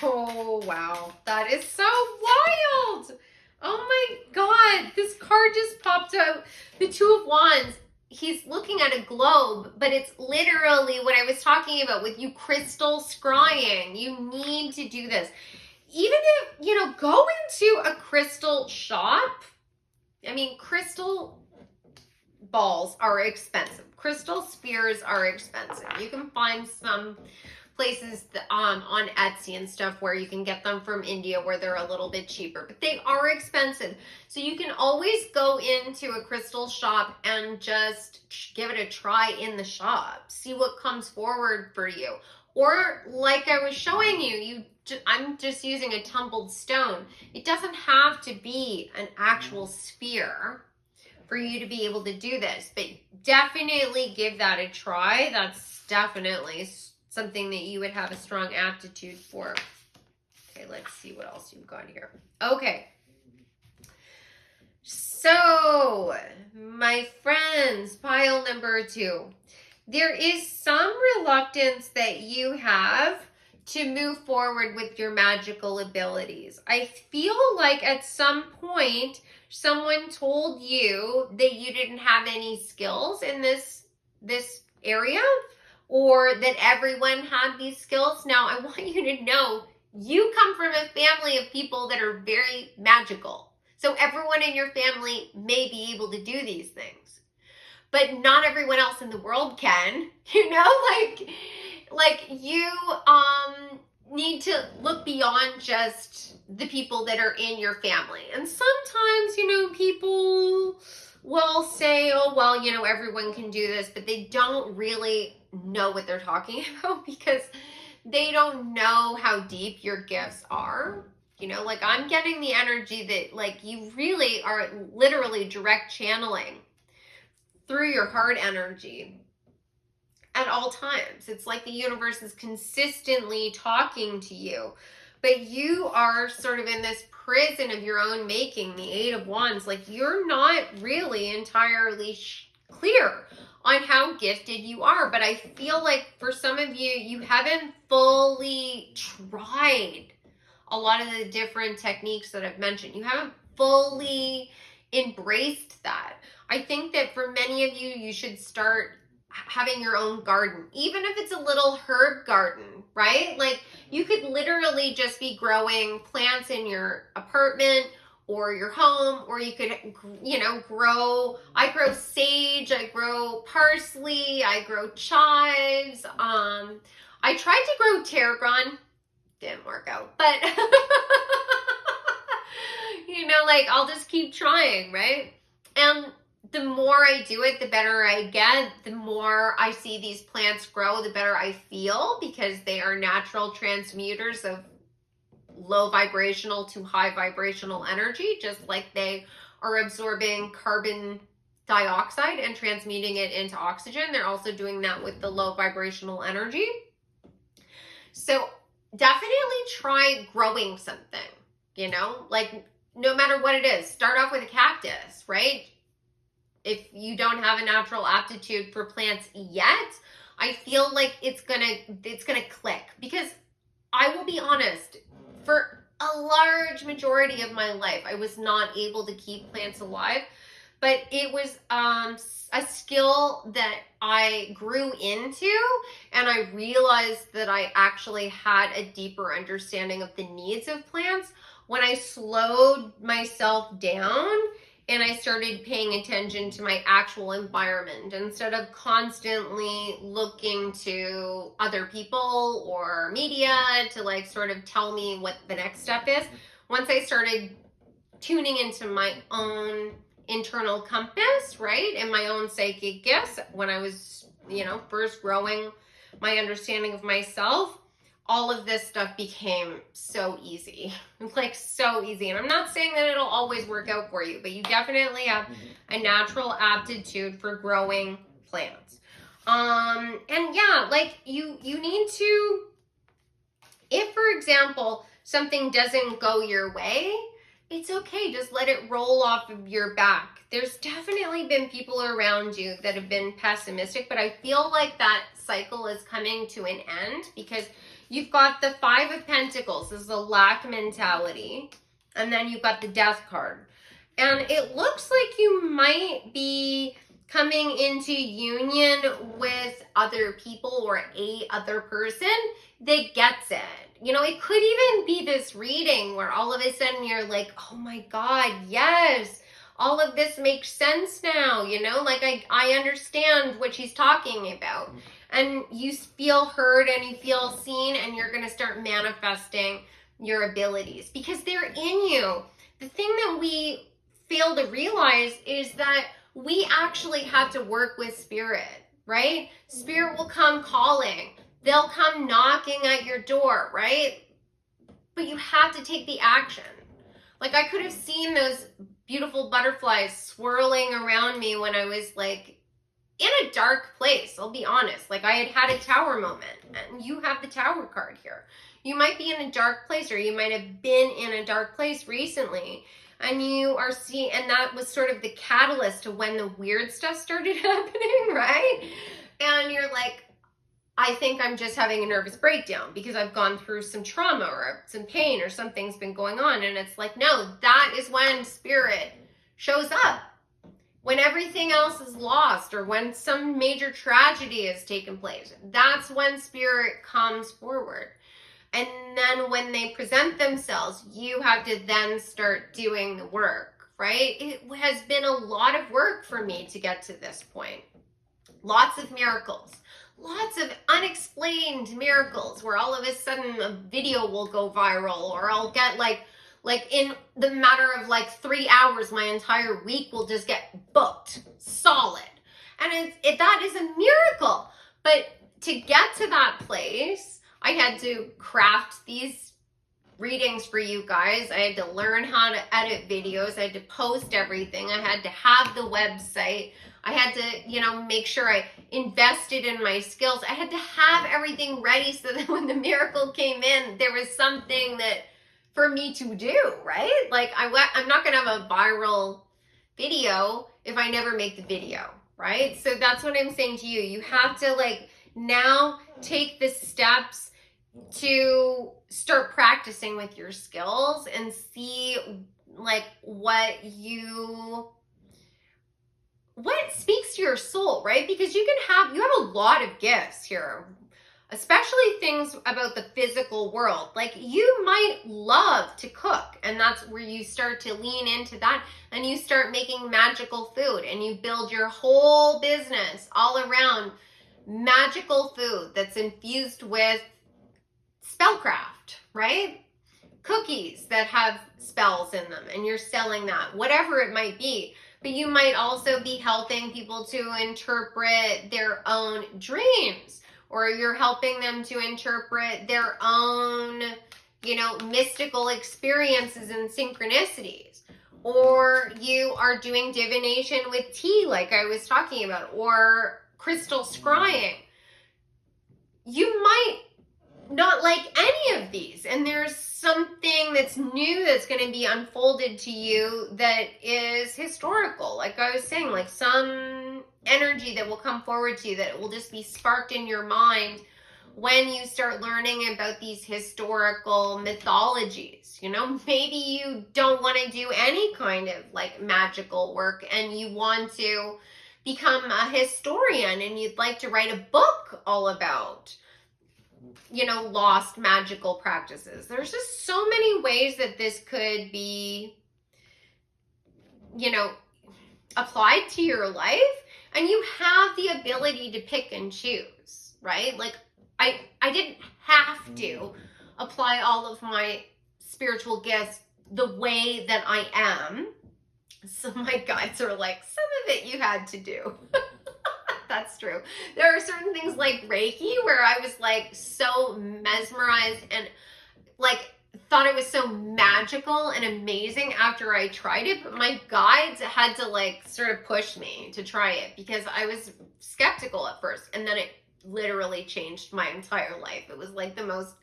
Oh, wow. That is so wild. Oh my God. This card just popped out. The Two of Wands. He's looking at a globe, but it's literally what I was talking about with you crystal scrying. You need to do this. Even if, go into a crystal shop. I mean, crystal balls are expensive. Crystal spheres are expensive. You can find some places on Etsy and stuff where you can get them from India where they're a little bit cheaper, but they are expensive. So you can always go into a crystal shop and just give it a try in the shop. See what comes forward for you. Or like I was showing you, I'm just using a tumbled stone. It doesn't have to be an actual sphere for you to be able to do this, but definitely give that a try. That's definitely something that you would have a strong aptitude for. Okay, let's see what else you've got here. Okay. So, my friends, pile number 2. There is some reluctance that you have to move forward with your magical abilities. I feel like at some point, someone told you that you didn't have any skills in this this area, or that everyone had these skills. Now, I want you to know you come from a family of people that are very magical. So everyone in your family may be able to do these things, but not everyone else in the world can, you know, like you need to look beyond just the people that are in your family. And sometimes, you know, people will say, oh, well, you know, everyone can do this, but they don't really know what they're talking about because they don't know how deep your gifts are. You know, like I'm getting the energy that like you really are literally direct channeling through your heart energy at all times. It's like the universe is consistently talking to you, but you are sort of in this prison of your own making, the Eight of Wands. Like you're not really entirely clear on how gifted you are, but I feel like for some of you, you haven't fully tried a lot of the different techniques that I've mentioned. You haven't fully embraced that. I think that for many of you, you should start having your own garden, even if it's a little herb garden, right? Like you could literally just be growing plants in your apartment or your home, or you could, you know, I grow sage, I grow parsley, I grow chives. I tried to grow tarragon, didn't work out, but you know, like I'll just keep trying, right? And the more I do it, the better I get. The more I see these plants grow, the better I feel, because they are natural transmuters of low vibrational to high vibrational energy, just like they are absorbing carbon dioxide and transmuting it into oxygen. They're also doing that with the low vibrational energy. So definitely try growing something, you know, like no matter what it is. Start off with a cactus, right? If you don't have a natural aptitude for plants yet, I feel like it's gonna click, because I will be honest, for a large majority of my life, I was not able to keep plants alive, but it was a skill that I grew into, and I realized that I actually had a deeper understanding of the needs of plants when I slowed myself down and I started paying attention to my actual environment instead of constantly looking to other people or media to like sort of tell me what the next step is. Once I started tuning into my own internal compass, right, and my own psychic gifts, when I was, you know, first growing my understanding of myself, all of this stuff became so easy, like so easy. And I'm not saying that it'll always work out for you, but you definitely have a natural aptitude for growing plants. And yeah, like you need to, if for example, something doesn't go your way, it's okay. Just let it roll off of your back. There's definitely been people around you that have been pessimistic, but I feel like that cycle is coming to an end, because you've got the Five of Pentacles. This is a lack mentality. And then you've got the Death card. And it looks like you might be coming into union with other people or a other person that gets it. You know, it could even be this reading where all of a sudden you're like, oh my God, yes, all of this makes sense now. You know, like I understand what she's talking about. And you feel heard and you feel seen, and you're going to start manifesting your abilities because they're in you. The thing that we fail to realize is that we actually have to work with spirit, right? Spirit will come calling. They'll come knocking at your door, right? But you have to take the action. Like I could have seen those beautiful butterflies swirling around me when I was like in a dark place, I'll be honest. Like I had a tower moment, and you have the Tower card here. You might be in a dark place, or you might have been in a dark place recently, and you are seeing, and that was sort of the catalyst to when the weird stuff started happening, right? And you're like, I think I'm just having a nervous breakdown because I've gone through some trauma or some pain or something's been going on. And it's like, no, that is when spirit shows up. when everything else is lost or when some major tragedy has taken place. That's when spirit comes forward. And then when they present themselves, you have to then start doing the work, right? It has been a lot of work for me to get to this point. Lots of miracles, lots of unexplained miracles where all of a sudden a video will go viral, or I'll get like in the matter of like 3 hours, my entire week will just get booked solid. And that is a miracle. But to get to that place, I had to craft these readings for you guys. I had to learn how to edit videos. I had to post everything. I had to have the website. I had to, make sure I invested in my skills. I had to have everything ready so that when the miracle came in, there was something that for me to do, right? Like I'm not going to have a viral video if I never make the video, right? So that's what I'm saying to you. You have to now take the steps to start practicing with your skills and see what speaks to your soul, right? Because you have a lot of gifts here, especially things about the physical world. Like you might love to cook, and that's where you start to lean into that, and you start making magical food, and you build your whole business all around magical food that's infused with spellcraft, right? Cookies that have spells in them, and you're selling that, whatever it might be. But you might also be helping people to interpret their own dreams, or you're helping them to interpret their own, mystical experiences and synchronicities. Or you are doing divination with tea, like I was talking about, or crystal scrying. You might not like any of these, and there's something that's new that's going to be unfolded to you that is historical. Like I was saying, like some energy that will come forward to you that will just be sparked in your mind when you start learning about these historical mythologies. Maybe you don't want to do any kind of magical work, and you want to become a historian, and you'd like to write a book all about lost magical practices. There's just so many ways that this could be, applied to your life, and you have the ability to pick and choose, right? Like I didn't have to apply all of my spiritual gifts the way that I am. So my guides are like, some of it you had to do. That's true. There are certain things like Reiki where I was so mesmerized and thought it was so magical and amazing after I tried it, but my guides had to sort of push me to try it because I was skeptical at first, and then it literally changed my entire life. It was the most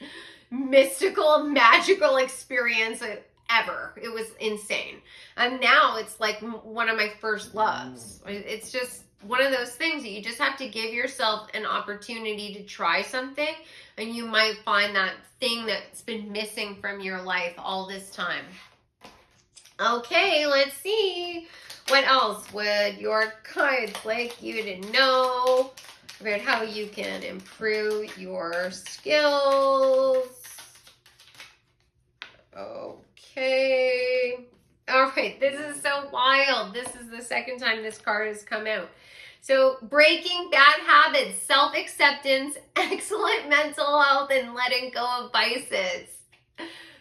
mystical, magical experience ever. It was insane. And now it's one of my first loves. It's just one of those things that you just have to give yourself an opportunity to try something, and you might find that thing that's been missing from your life all this time. Okay, let's see. What else would your guides like you to know about how you can improve your skills? Okay. All right, this is so wild. This is the second time this card has come out. So breaking bad habits, self-acceptance, excellent mental health, and letting go of vices.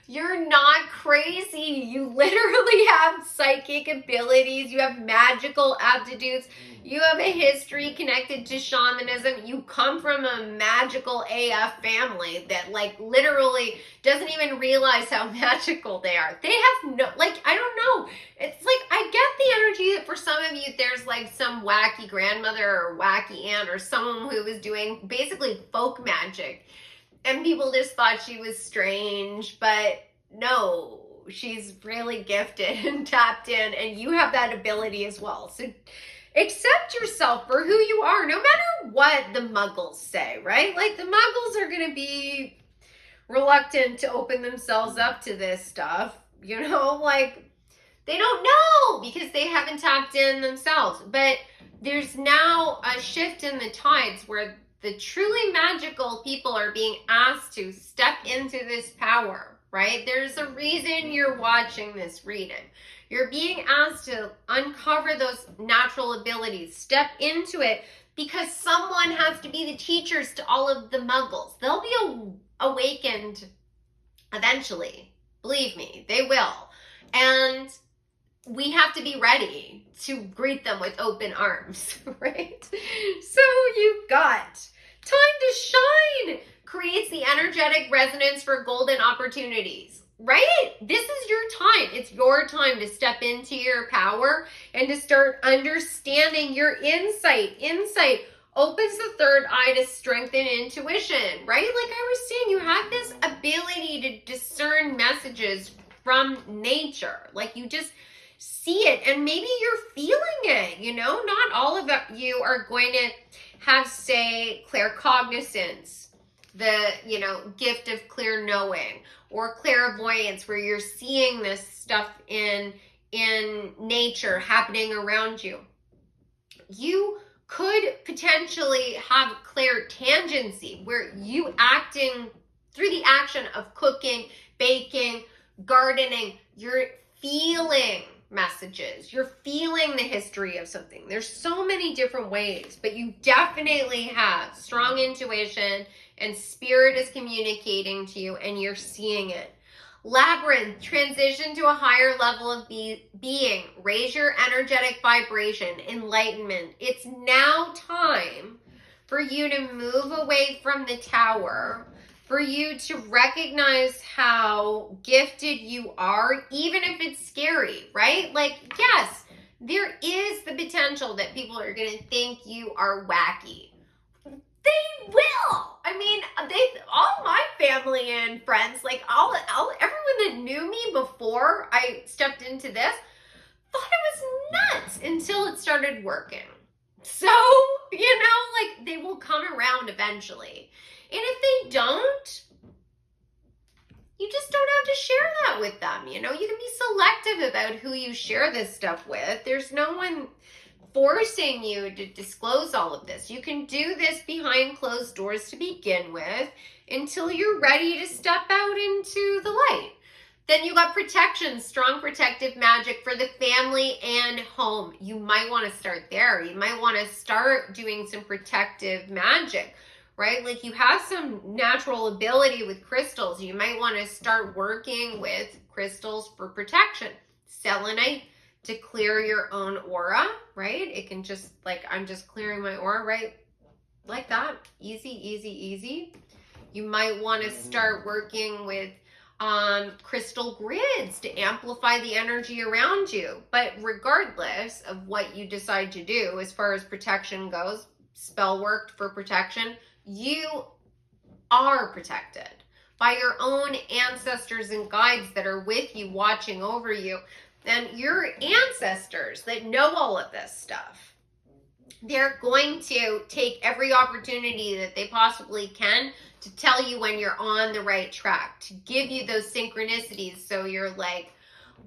You're not crazy. You literally have psychic abilities. You have magical aptitudes. You have a history connected to shamanism. You come from a magical AF family that literally doesn't even realize how magical they are. They have no, I don't know. It's I get the energy that for some of you, there's some wacky grandmother or wacky aunt or someone who was doing basically folk magic. And people just thought she was strange, but no, she's really gifted and tapped in, and you have that ability as well. So accept yourself for who you are, no matter what the muggles say, right? The muggles are going to be reluctant to open themselves up to this stuff, They don't know because they haven't tapped in themselves. But there's now a shift in the tides where the truly magical people are being asked to step into this power, right? There's a reason you're watching this reading. You're being asked to uncover those natural abilities, step into it, because someone has to be the teachers to all of the muggles. They'll be awakened eventually. Believe me, they will. And we have to be ready to greet them with open arms, right? So you've got time to shine. Creates the energetic resonance for golden opportunities, right? This is your time. It's your time to step into your power and to start understanding your insight. Insight opens the third eye to strengthen intuition, right? Like I was saying, you have this ability to discern messages from nature. Like you just see it and maybe you're feeling it, you know? Not all of you are going to have, say, claircognizance, the, you know, gift of clear knowing, or clairvoyance where you're seeing this stuff in nature happening around you. You could potentially have clairtangency where you acting through the action of cooking, baking, gardening, you're feeling messages. You're feeling the history of something. There's so many different ways, but you definitely have strong intuition and spirit is communicating to you and you're seeing it. Labyrinth, transition to a higher level of being. Raise your energetic vibration, enlightenment. It's now time for you to move away from the tower, for you to recognize how gifted you are, even if it's scary, right? Like, yes, there is the potential that people are going to think you are wacky. They will. I mean, all my family and friends, like everyone that knew me before I stepped into this, thought it was nuts until it started working. So, you know, like they will come around eventually. And if they don't, you just don't have to share that with them. You know, you can be selective about who you share this stuff with. There's no one forcing you to disclose all of this. You can do this behind closed doors to begin with until you're ready to step out into the light. Then you got protection, strong protective magic for the family and home. You might want to start there. You might want to start doing some protective magic, right? Like you have some natural ability with crystals. You might want to start working with crystals for protection. Selenite to clear your own aura, right? It can just, like, I'm just clearing my aura, right? Like that. Easy, easy, easy. You might want to start working with crystal grids to amplify the energy around you. But regardless of what you decide to do, as far as protection goes, spell work for protection, you are protected by your own ancestors and guides that are with you, watching over you. And your ancestors that know all of this stuff, they're going to take every opportunity that they possibly can to tell you when you're on the right track, to give you those synchronicities so you're like,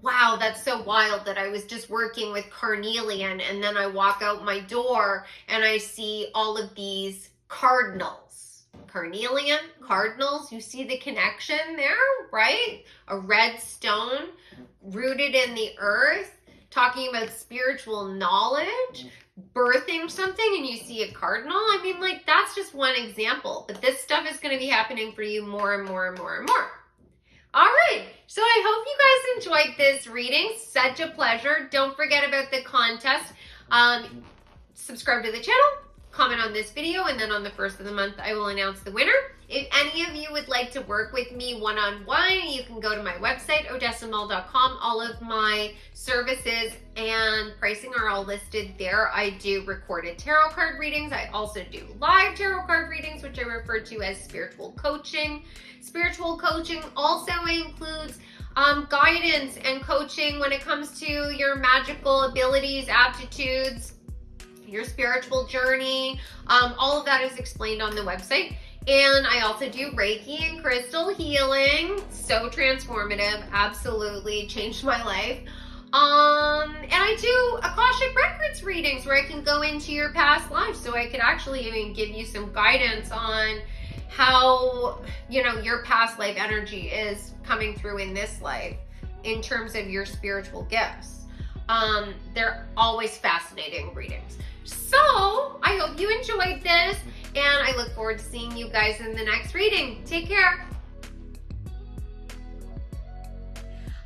wow, that's so wild that I was just working with carnelian and then I walk out my door and I see all of these cardinals. Carnelian, cardinals, you see the connection there, right? A red stone rooted in the earth, talking about spiritual knowledge, birthing something, and you see a cardinal. I mean, like, that's just one example, but this stuff is going to be happening for you more and more and more and more. All right, so I hope you guys enjoyed this reading. Such a pleasure. Don't forget about the contest. Subscribe to the channel, comment on this video, and then on the first of the month, I will announce the winner. If any of you would like to work with me one-on-one, you can go to my website, odessamull.com. All of my services and pricing are all listed there. I do recorded tarot card readings. I also do live tarot card readings, which I refer to as spiritual coaching. Spiritual coaching also includes guidance and coaching when it comes to your magical abilities, aptitudes, your spiritual journey. All of that is explained on the website. And I also do Reiki and crystal healing. So transformative. Absolutely changed my life. And I do Akashic Records readings where I can go into your past life, so I could actually even give you some guidance on how, you know, your past life energy is coming through in this life in terms of your spiritual gifts. They're always fascinating readings. So I hope you enjoyed this, and I look forward to seeing you guys in the next reading. Take care.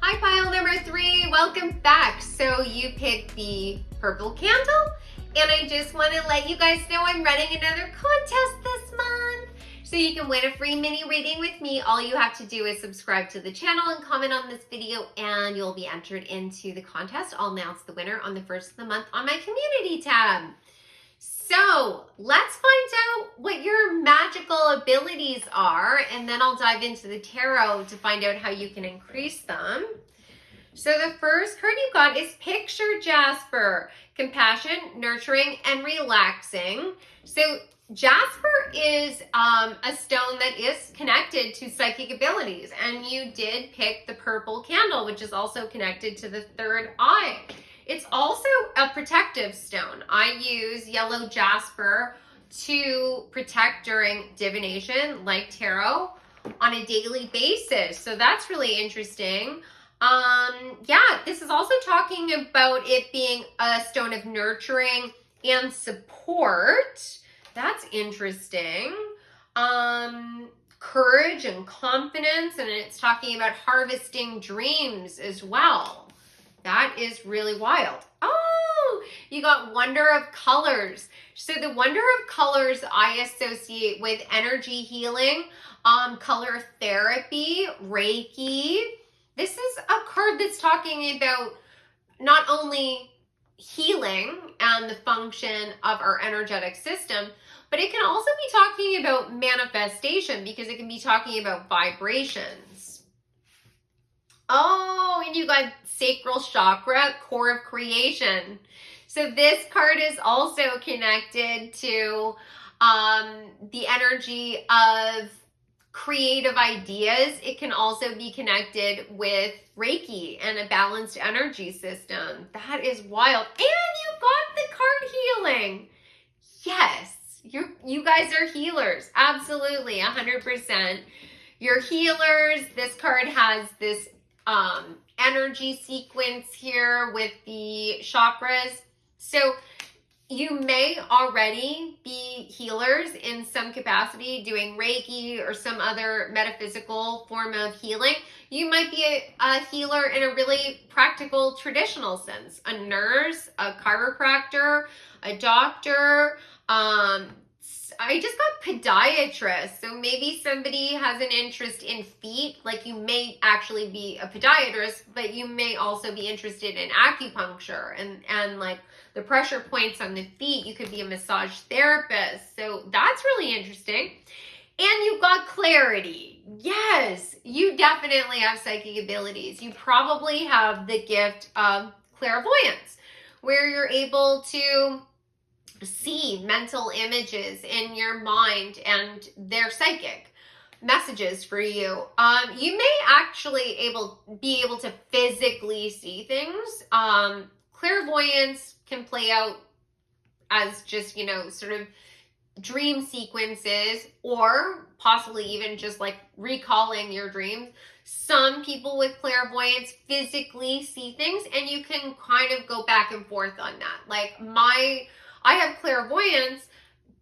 Hi, pile number 3, welcome back. So you picked the purple candle, and I just want to let you guys know I'm running another contest this month. So you can win a free mini reading with me. All you have to do is subscribe to the channel and comment on this video, and you'll be entered into the contest. I'll announce the winner on the first of the month on my community tab. So let's find out what your magical abilities are, and then I'll dive into the tarot to find out how you can increase them. So the first card you got is Picture Jasper, compassion, nurturing, and relaxing. So Jasper is a stone that is connected to psychic abilities, and you did pick the purple candle, which is also connected to the third eye. It's also a protective stone. I use yellow jasper to protect during divination, like tarot, on a daily basis. So that's really interesting. Yeah, this is also talking about it being a stone of nurturing and support. That's interesting. Courage and confidence, and it's talking about harvesting dreams as well. That is really wild. Oh, you got Wonder of Colors. So the Wonder of Colors I associate with energy healing, color therapy, Reiki. This is a card that's talking about not only healing and the function of our energetic system, but it can also be talking about manifestation, because it can be talking about vibrations. Oh, and you got Sacral Chakra, Core of Creation. So this card is also connected to the energy of creative ideas. It can also be connected with Reiki and a balanced energy system. That is wild. And you got the card healing. Yes, you guys are healers. Absolutely, 100%. You're healers. This card has this energy sequence here with the chakras. So you may already be healers in some capacity, doing Reiki or some other metaphysical form of healing. You might be a healer in a really practical, traditional sense. A nurse, a chiropractor, a doctor, I just got podiatrist. So maybe somebody has an interest in feet. Like, you may actually be a podiatrist, but you may also be interested in acupuncture and like the pressure points on the feet. You could be a massage therapist. So that's really interesting. And you got clarity. Yes, you definitely have psychic abilities. You probably have the gift of clairvoyance, where you're able to see mental images in your mind, and they're psychic messages for you. You may actually be able to physically see things. Clairvoyance can play out as just, you know, sort of dream sequences, or possibly even just like recalling your dreams. Some people with clairvoyance physically see things, and you can kind of go back and forth on that. Like I have clairvoyance.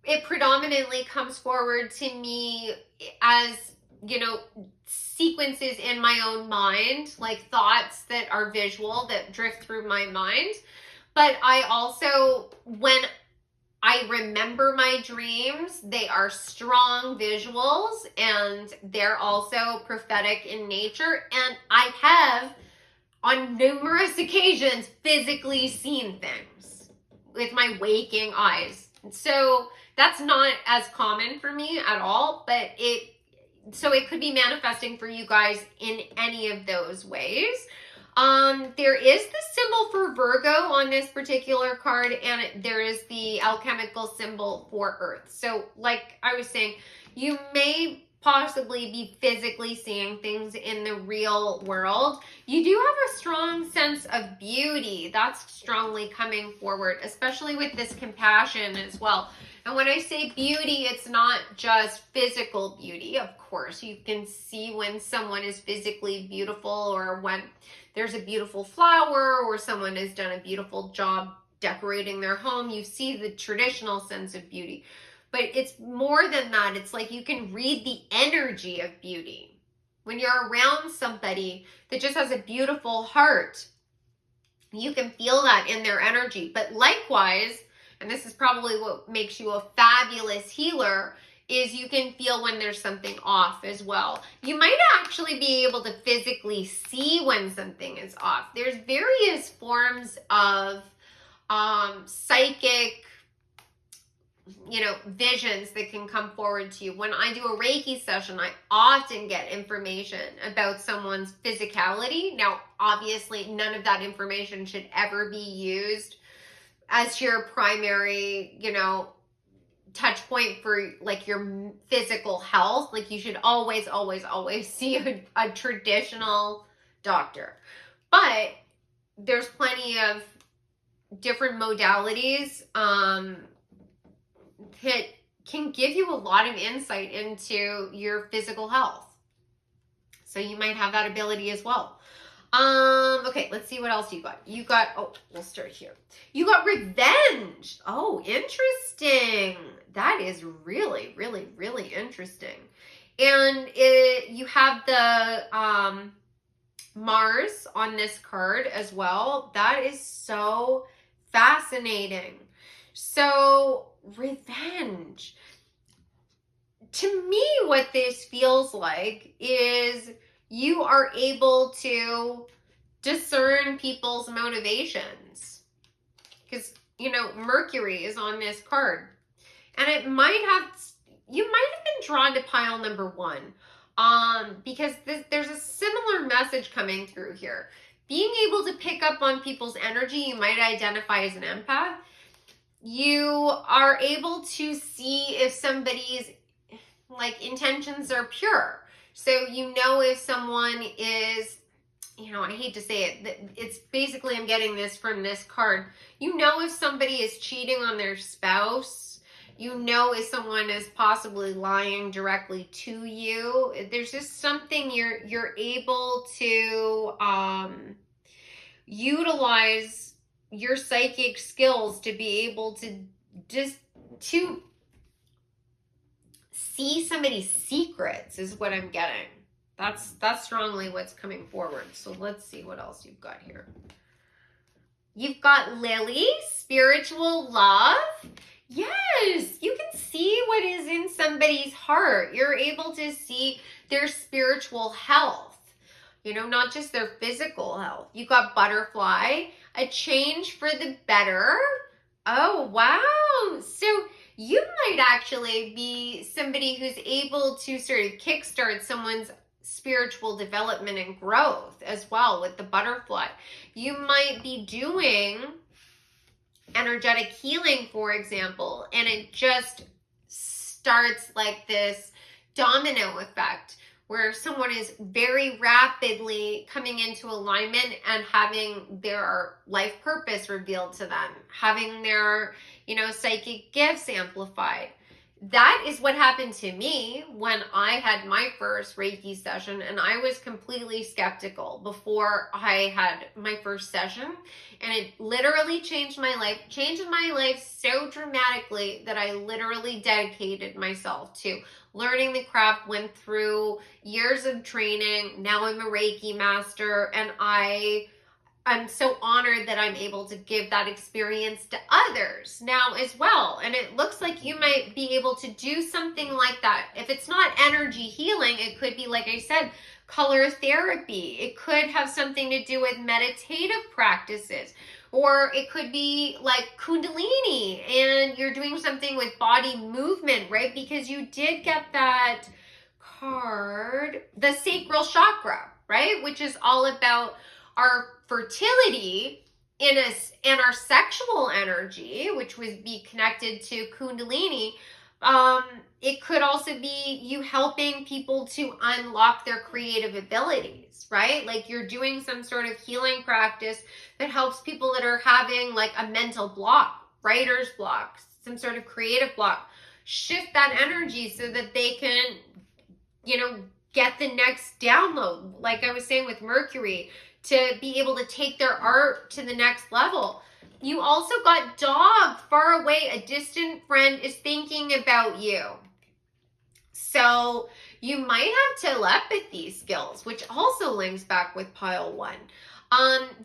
It predominantly comes forward to me as, you know, sequences in my own mind, like thoughts that are visual that drift through my mind. But I also, when I remember my dreams, they are strong visuals, and they're also prophetic in nature. And I have, on numerous occasions, physically seen things with my waking eyes. So that's not as common for me at all, but it could be manifesting for you guys in any of those ways. There is the symbol for Virgo on this particular card, and there is the alchemical symbol for Earth. So like I was saying, you may possibly be physically seeing things in the real world, you do have a strong sense of beauty. That's strongly coming forward, especially with this compassion as well. And when I say beauty, it's not just physical beauty. Of course, you can see when someone is physically beautiful, or when there's a beautiful flower, or someone has done a beautiful job decorating their home. You see the traditional sense of beauty. But it's more than that. It's like you can read the energy of beauty. When you're around somebody that just has a beautiful heart, you can feel that in their energy. But likewise, and this is probably what makes you a fabulous healer, is you can feel when there's something off as well. You might actually be able to physically see when something is off. There's various forms of psychic, visions that can come forward to you. When I do a Reiki session, I often get information about someone's physicality. Now, obviously, none of that information should ever be used as your primary, touch point for like your physical health. Like, you should always, always, always see a traditional doctor. But there's plenty of different modalities that can give you a lot of insight into your physical health. So you might have that ability as well. Okay, let's see what else you got. You got, we'll start here. You got revenge. Oh, interesting. That is really, really, really interesting. And you have the Mars on this card as well. That is so fascinating. So, revenge. To me, what this feels like is you are able to discern people's motivations. Because, Mercury is on this card. And you might have been drawn to pile number 1. Because there's a similar message coming through here. Being able to pick up on people's energy, you might identify as an empath. You are able to see if somebody's intentions are pure. So if someone is, I hate to say it, it's basically, I'm getting this from this card. If somebody is cheating on their spouse, if someone is possibly lying directly to you. There's just something you're able to utilize your psychic skills to be able to to see somebody's secrets is what I'm getting. That's strongly what's coming forward. So let's see what else you've got here. You've got Lily, spiritual love. Yes, you can see what is in somebody's heart. You're able to see their spiritual health. Not just their physical health. You got butterfly, a change for the better. Oh, wow. So you might actually be somebody who's able to sort of kickstart someone's spiritual development and growth as well with the butterfly. You might be doing energetic healing, for example, and it just starts like this domino effect where someone is very rapidly coming into alignment and having their life purpose revealed to them, having their, psychic gifts amplified. That is what happened to me when I had my first Reiki session, and I was completely skeptical before I had my first session, and it literally changed my life so dramatically that I literally dedicated myself to learning the craft, went through years of training. Now I'm a Reiki master, and I'm so honored that I'm able to give that experience to others now as well. And it looks like you might be able to do something like that. If it's not energy healing, it could be, like I said, color therapy. It could have something to do with meditative practices. Or it could be like Kundalini, and you're doing something with body movement, right? Because you did get that card, the sacral chakra, right? Which is all about our fertility and our sexual energy, which would be connected to Kundalini. It could also be you helping people to unlock their creative abilities, right? Like you're doing some sort of healing practice that helps people that are having like a mental block, writer's block, some sort of creative block. Shift that energy so that they can, get the next download. Like I was saying with Mercury, to be able to take their art to the next level. You also got dog, far away, a distant friend is thinking about you. So you might have telepathy skills, which also links back with pile 1.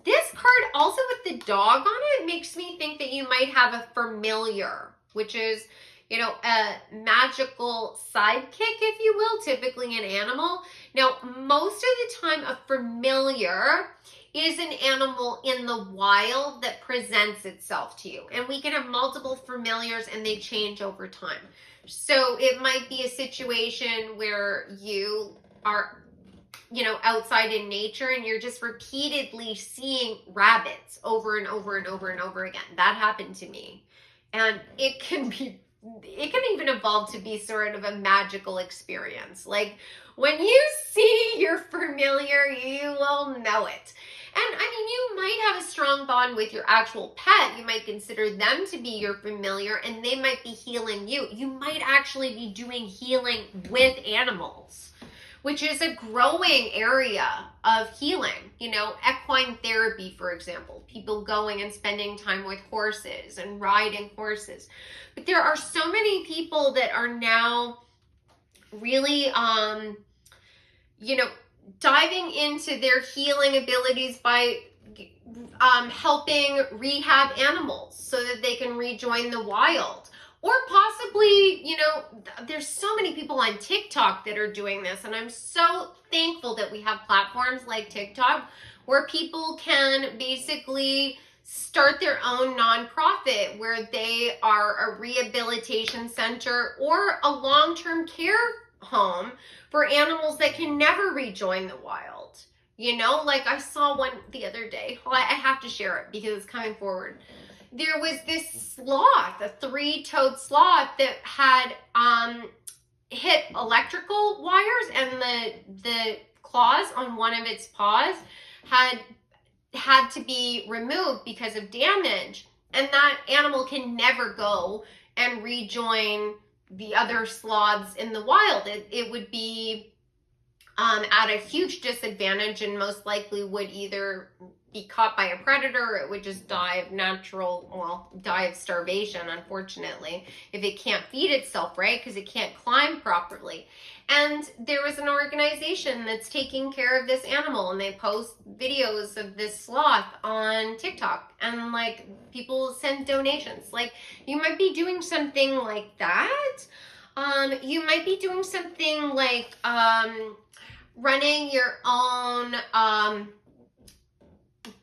This card also with the dog on it makes me think that you might have a familiar, which is, a magical sidekick, if you will, typically an animal. Now, most of the time, a familiar is an animal in the wild that presents itself to you. And we can have multiple familiars and they change over time. So it might be a situation where you are, outside in nature and you're just repeatedly seeing rabbits over and over and over and over again. That happened to me. And it can even evolve to be sort of a magical experience. Like when you see your familiar, you will know it. And you might have a strong bond with your actual pet. You might consider them to be your familiar and they might be healing you. You might actually be doing healing with animals, which is a growing area of healing. Equine therapy, for example, people going and spending time with horses and riding horses. But there are so many people that are now really, diving into their healing abilities by helping rehab animals so that they can rejoin the wild. Or possibly, there's so many people on TikTok that are doing this. And I'm so thankful that we have platforms like TikTok where people can basically start their own nonprofit where they are a rehabilitation center or a long-term care home for animals that can never rejoin the wild. Like I saw one the other day. Well, I have to share it because it's coming forward. There was this sloth, a 3-toed sloth that had hit electrical wires, and the claws on one of its paws had to be removed because of damage. And that animal can never go and rejoin the other sloths in the wild. It would be at a huge disadvantage and most likely would either be caught by a predator or it would just die of starvation, unfortunately, if it can't feed itself, right? Because it can't climb properly. And there was an organization that's taking care of this animal and they post videos of this sloth on TikTok and people send donations. You might be doing something like that. You might be doing something like running your own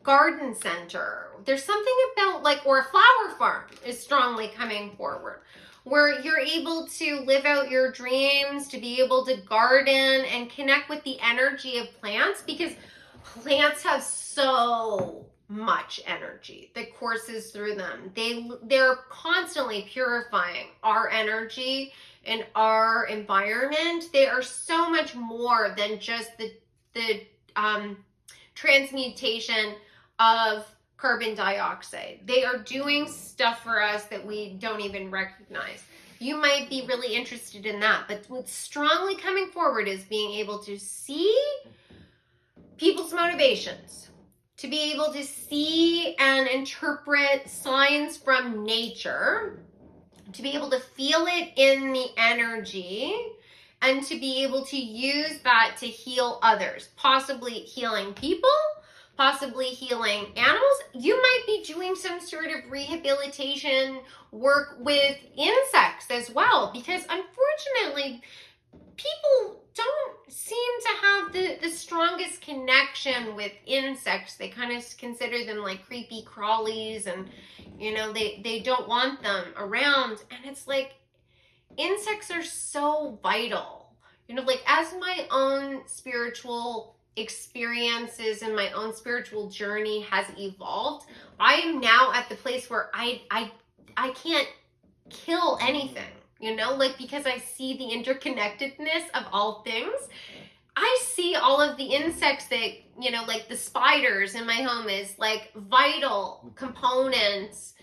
garden center. There's something about or a flower farm is strongly coming forward where you're able to live out your dreams, to be able to garden and connect with the energy of plants, because plants have so much energy that courses through them. They're constantly purifying our energy and our environment. They are so much more than just the transmutation of carbon dioxide. They are doing stuff for us that we don't even recognize. You might be really interested in that, but what's strongly coming forward is being able to see people's motivations, to be able to see and interpret signs from nature, to be able to feel it in the energy, and to be able to use that to heal others, possibly healing people, possibly healing animals. You might be doing some sort of rehabilitation work with insects as well, because unfortunately, people don't seem to have the strongest connection with insects. They kind of consider them like creepy crawlies and, they don't want them around. And it's insects are so vital. As my own spiritual experiences and my own spiritual journey has evolved, I am now at the place where I can't kill anything. you know, like, because I see the interconnectedness of all things. I see all of the insects that, you know, like the spiders in my home is like vital components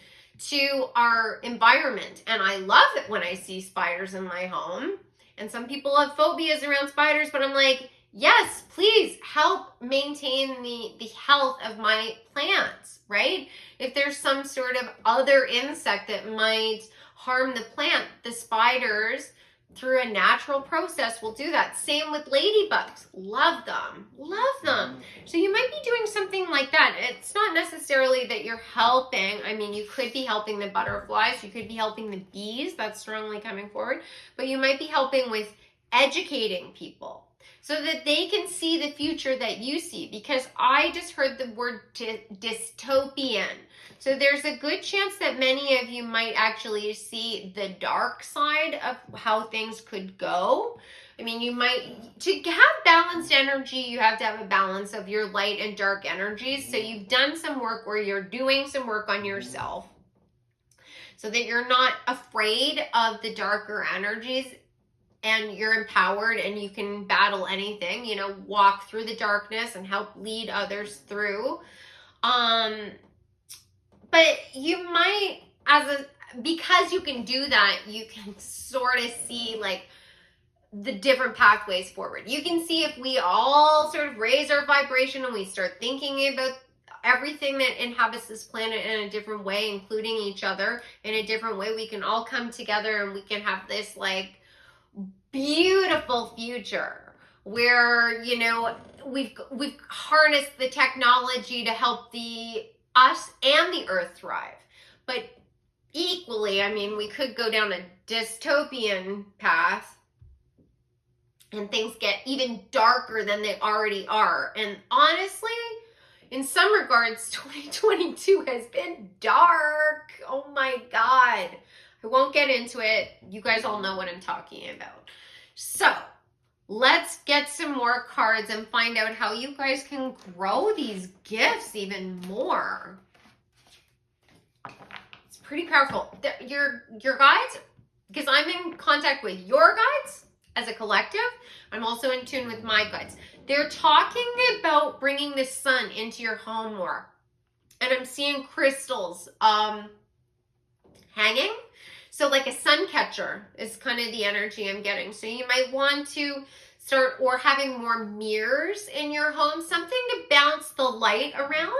to our environment. And I love it when I see spiders in my home. And some people have phobias around spiders, but I'm like, yes, please help maintain the health of my plants, right? If there's some sort of other insect that might harm the plant, the spiders, through a natural process, will do that. Same with ladybugs. Love them. Love them. So you might be doing something like that. It's not necessarily that you're helping. I mean, you could be helping the butterflies. You could be helping the bees. That's strongly coming forward. But you might be helping with educating people so that they can see the future that you see. Because I just heard the word dystopian. So there's a good chance that many of you might actually see the dark side of how things could go. I mean, you might, to have balanced energy, you have to have a balance of your light and dark energies. So you've done some work where you're doing some work on yourself so that you're not afraid of the darker energies, and you're empowered and you can battle anything, you know, walk through the darkness and help lead others through. But you might, because you can do that, you can sort of see like the different pathways forward. You can see if we all sort of raise our vibration and we start thinking about everything that inhabits this planet in a different way, including each other in a different way, we can all come together and we can have this like beautiful future where, you know, we've harnessed the technology to help us and the earth thrive. But equally, I mean, we could go down a dystopian path and things get even darker than they already are. And honestly, in some regards, 2022 has been dark. Oh my God. I won't get into it. You guys all know what I'm talking about. So let's get some more cards and find out how you guys can grow these gifts even more. It's pretty powerful. Your guides, because I'm in contact with your guides as a collective, I'm also in tune with my guides. They're talking about bringing the sun into your home more. And I'm seeing crystals hanging. So like a sun catcher is kind of the energy I'm getting. So you might want to start, or having more mirrors in your home, something to bounce the light around,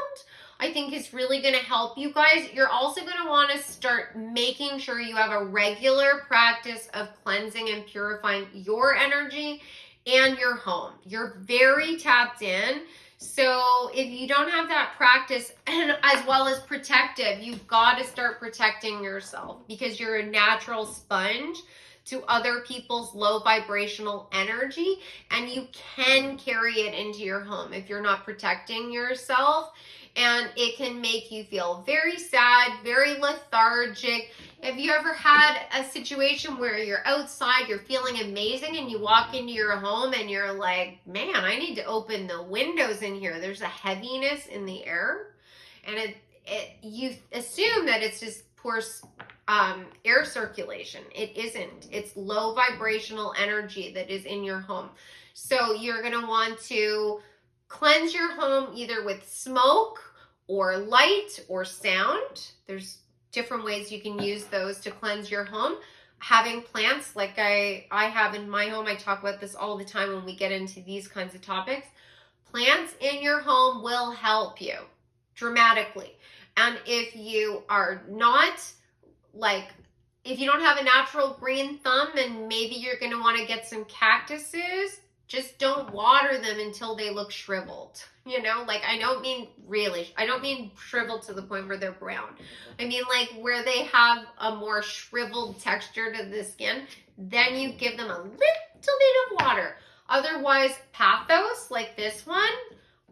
I think is really going to help you guys. You're also going to want to start making sure you have a regular practice of cleansing and purifying your energy and your home. You're very tapped in. So if you don't have that practice, and as well as protective, you've got to start protecting yourself, because you're a natural sponge to other people's low vibrational energy, and you can carry it into your home if you're not protecting yourself. And it can make you feel very sad, very lethargic. Have you ever had a situation where you're outside, you're feeling amazing, and you walk into your home and you're like, man, I need to open the windows in here. There's a heaviness in the air. And you assume that it's just poor air circulation. It isn't. It's low vibrational energy that is in your home. So you're going to want to cleanse your home either with smoke or light or sound. There's different ways you can use those to cleanse your home. Having plants like I have in my home, I talk about this all the time when we get into these kinds of topics. Plants in your home will help you dramatically. And if you are not, like, if you don't have a natural green thumb and maybe you're going to want to get some cactuses, just don't water them until they look shriveled. You know, like, I don't mean shriveled to the point where they're brown. I mean like where they have a more shriveled texture to the skin. Then you give them a little bit of water. Otherwise, pathos, like this one,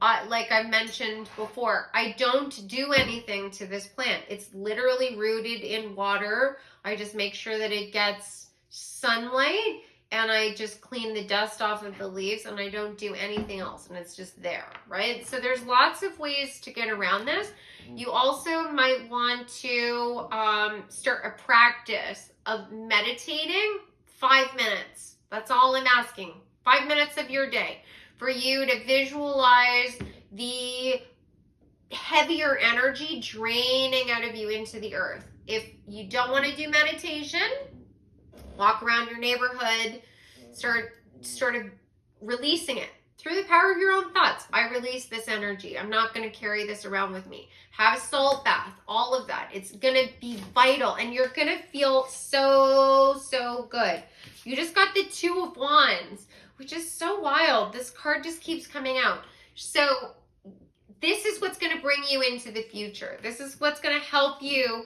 like I mentioned before, I don't do anything to this plant. It's literally rooted in water. I just make sure that it gets sunlight, and I just clean the dust off of the leaves, and I don't do anything else, and it's just there, right? So there's lots of ways to get around this. You also might want to start a practice of meditating, 5 minutes. That's all I'm asking. 5 minutes of your day for you to visualize the heavier energy draining out of you into the earth. If you don't want to do meditation, walk around your neighborhood, start sort of releasing it through the power of your own thoughts. I release this energy. I'm not going to carry this around with me. Have a salt bath, all of that. It's going to be vital, and you're going to feel so good. You just got the Two of Wands, which is so wild. This card just keeps coming out. So this is what's going to bring you into the future. This is what's going to help you.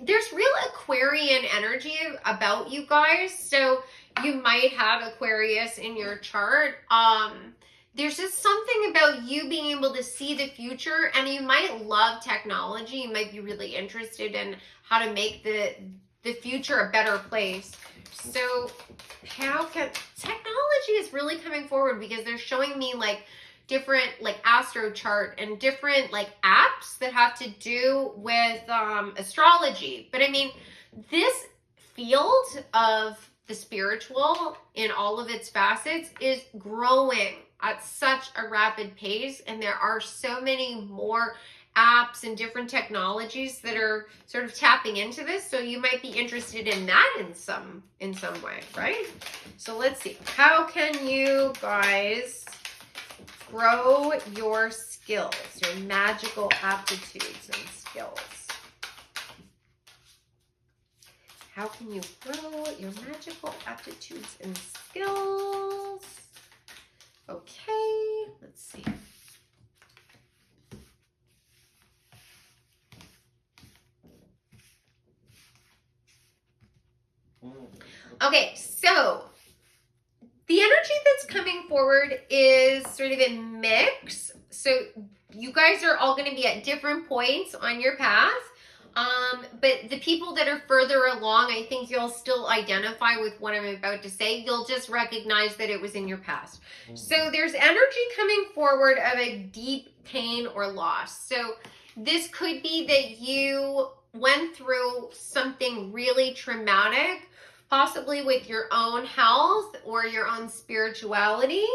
There's real Aquarian energy about you guys. So you might have Aquarius in your chart. There's just something about you being able to see the future, and you might love technology. You might be really interested in how to make the future a better place. So how can technology is really coming forward, because they're showing me like different like astro chart and different like apps that have to do with astrology. But I mean, this field of the spiritual in all of its facets is growing at such a rapid pace, and there are so many more apps and different technologies that are sort of tapping into this. So you might be interested in that in some way, right? So let's see. How can you guys grow your skills, your magical aptitudes and skills? How can you grow your magical aptitudes and skills? Okay, let's see. Okay, so the energy that's coming forward is sort of a mix. So you guys are all going to be at different points on your path. But the people that are further along, I think you'll still identify with what I'm about to say. You'll just recognize that it was in your past. So there's energy coming forward of a deep pain or loss. So this could be that you went through something really traumatic, possibly with your own health or your own spirituality.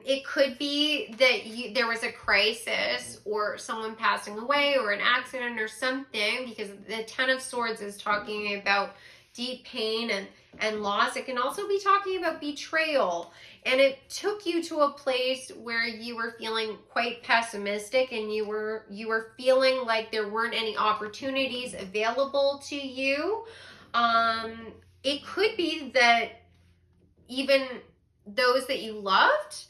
It could be that there was a crisis or someone passing away or an accident or something, because the Ten of Swords is talking about deep pain and loss. It can also be talking about betrayal, and it took you to a place where you were feeling quite pessimistic, and you were feeling like there weren't any opportunities available to you. It could be that even those that you loved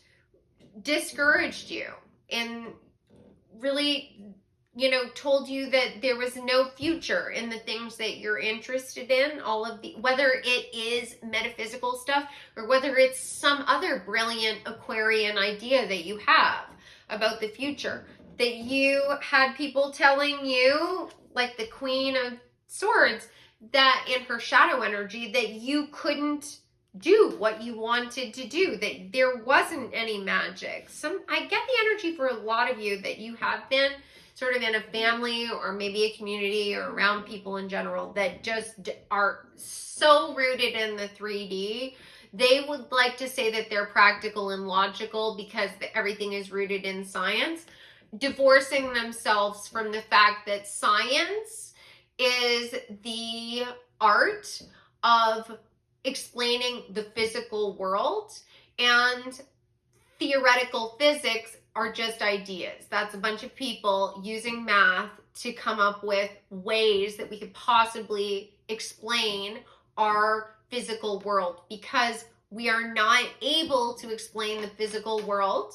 discouraged you and really, told you that there was no future in the things that you're interested in, whether it is metaphysical stuff or whether it's some other brilliant Aquarian idea that you have about the future, that you had people telling you, like the Queen of Swords, that in her shadow energy, that you couldn't do what you wanted to do, that there wasn't any magic. I get the energy for a lot of you that you have been sort of in a family or maybe a community or around people in general that just are so rooted in the 3D. They would like to say that they're practical and logical because everything is rooted in science, divorcing themselves from the fact that science is the art of explaining the physical world, and theoretical physics are just ideas. That's a bunch of people using math to come up with ways that we could possibly explain our physical world, because we are not able to explain the physical world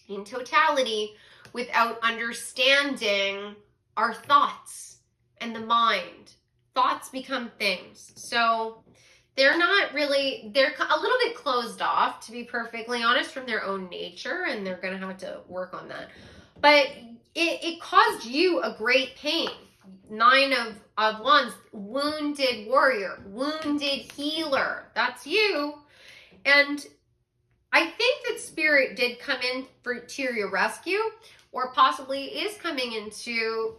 in totality without understanding our thoughts and the mind. Thoughts become things. So they're a little bit closed off, to be perfectly honest, from their own nature, and they're going to have to work on that. But it caused you a great pain. Nine of Wands, wounded warrior, wounded healer. That's you. And I think that Spirit did come in to your rescue, or possibly is coming in to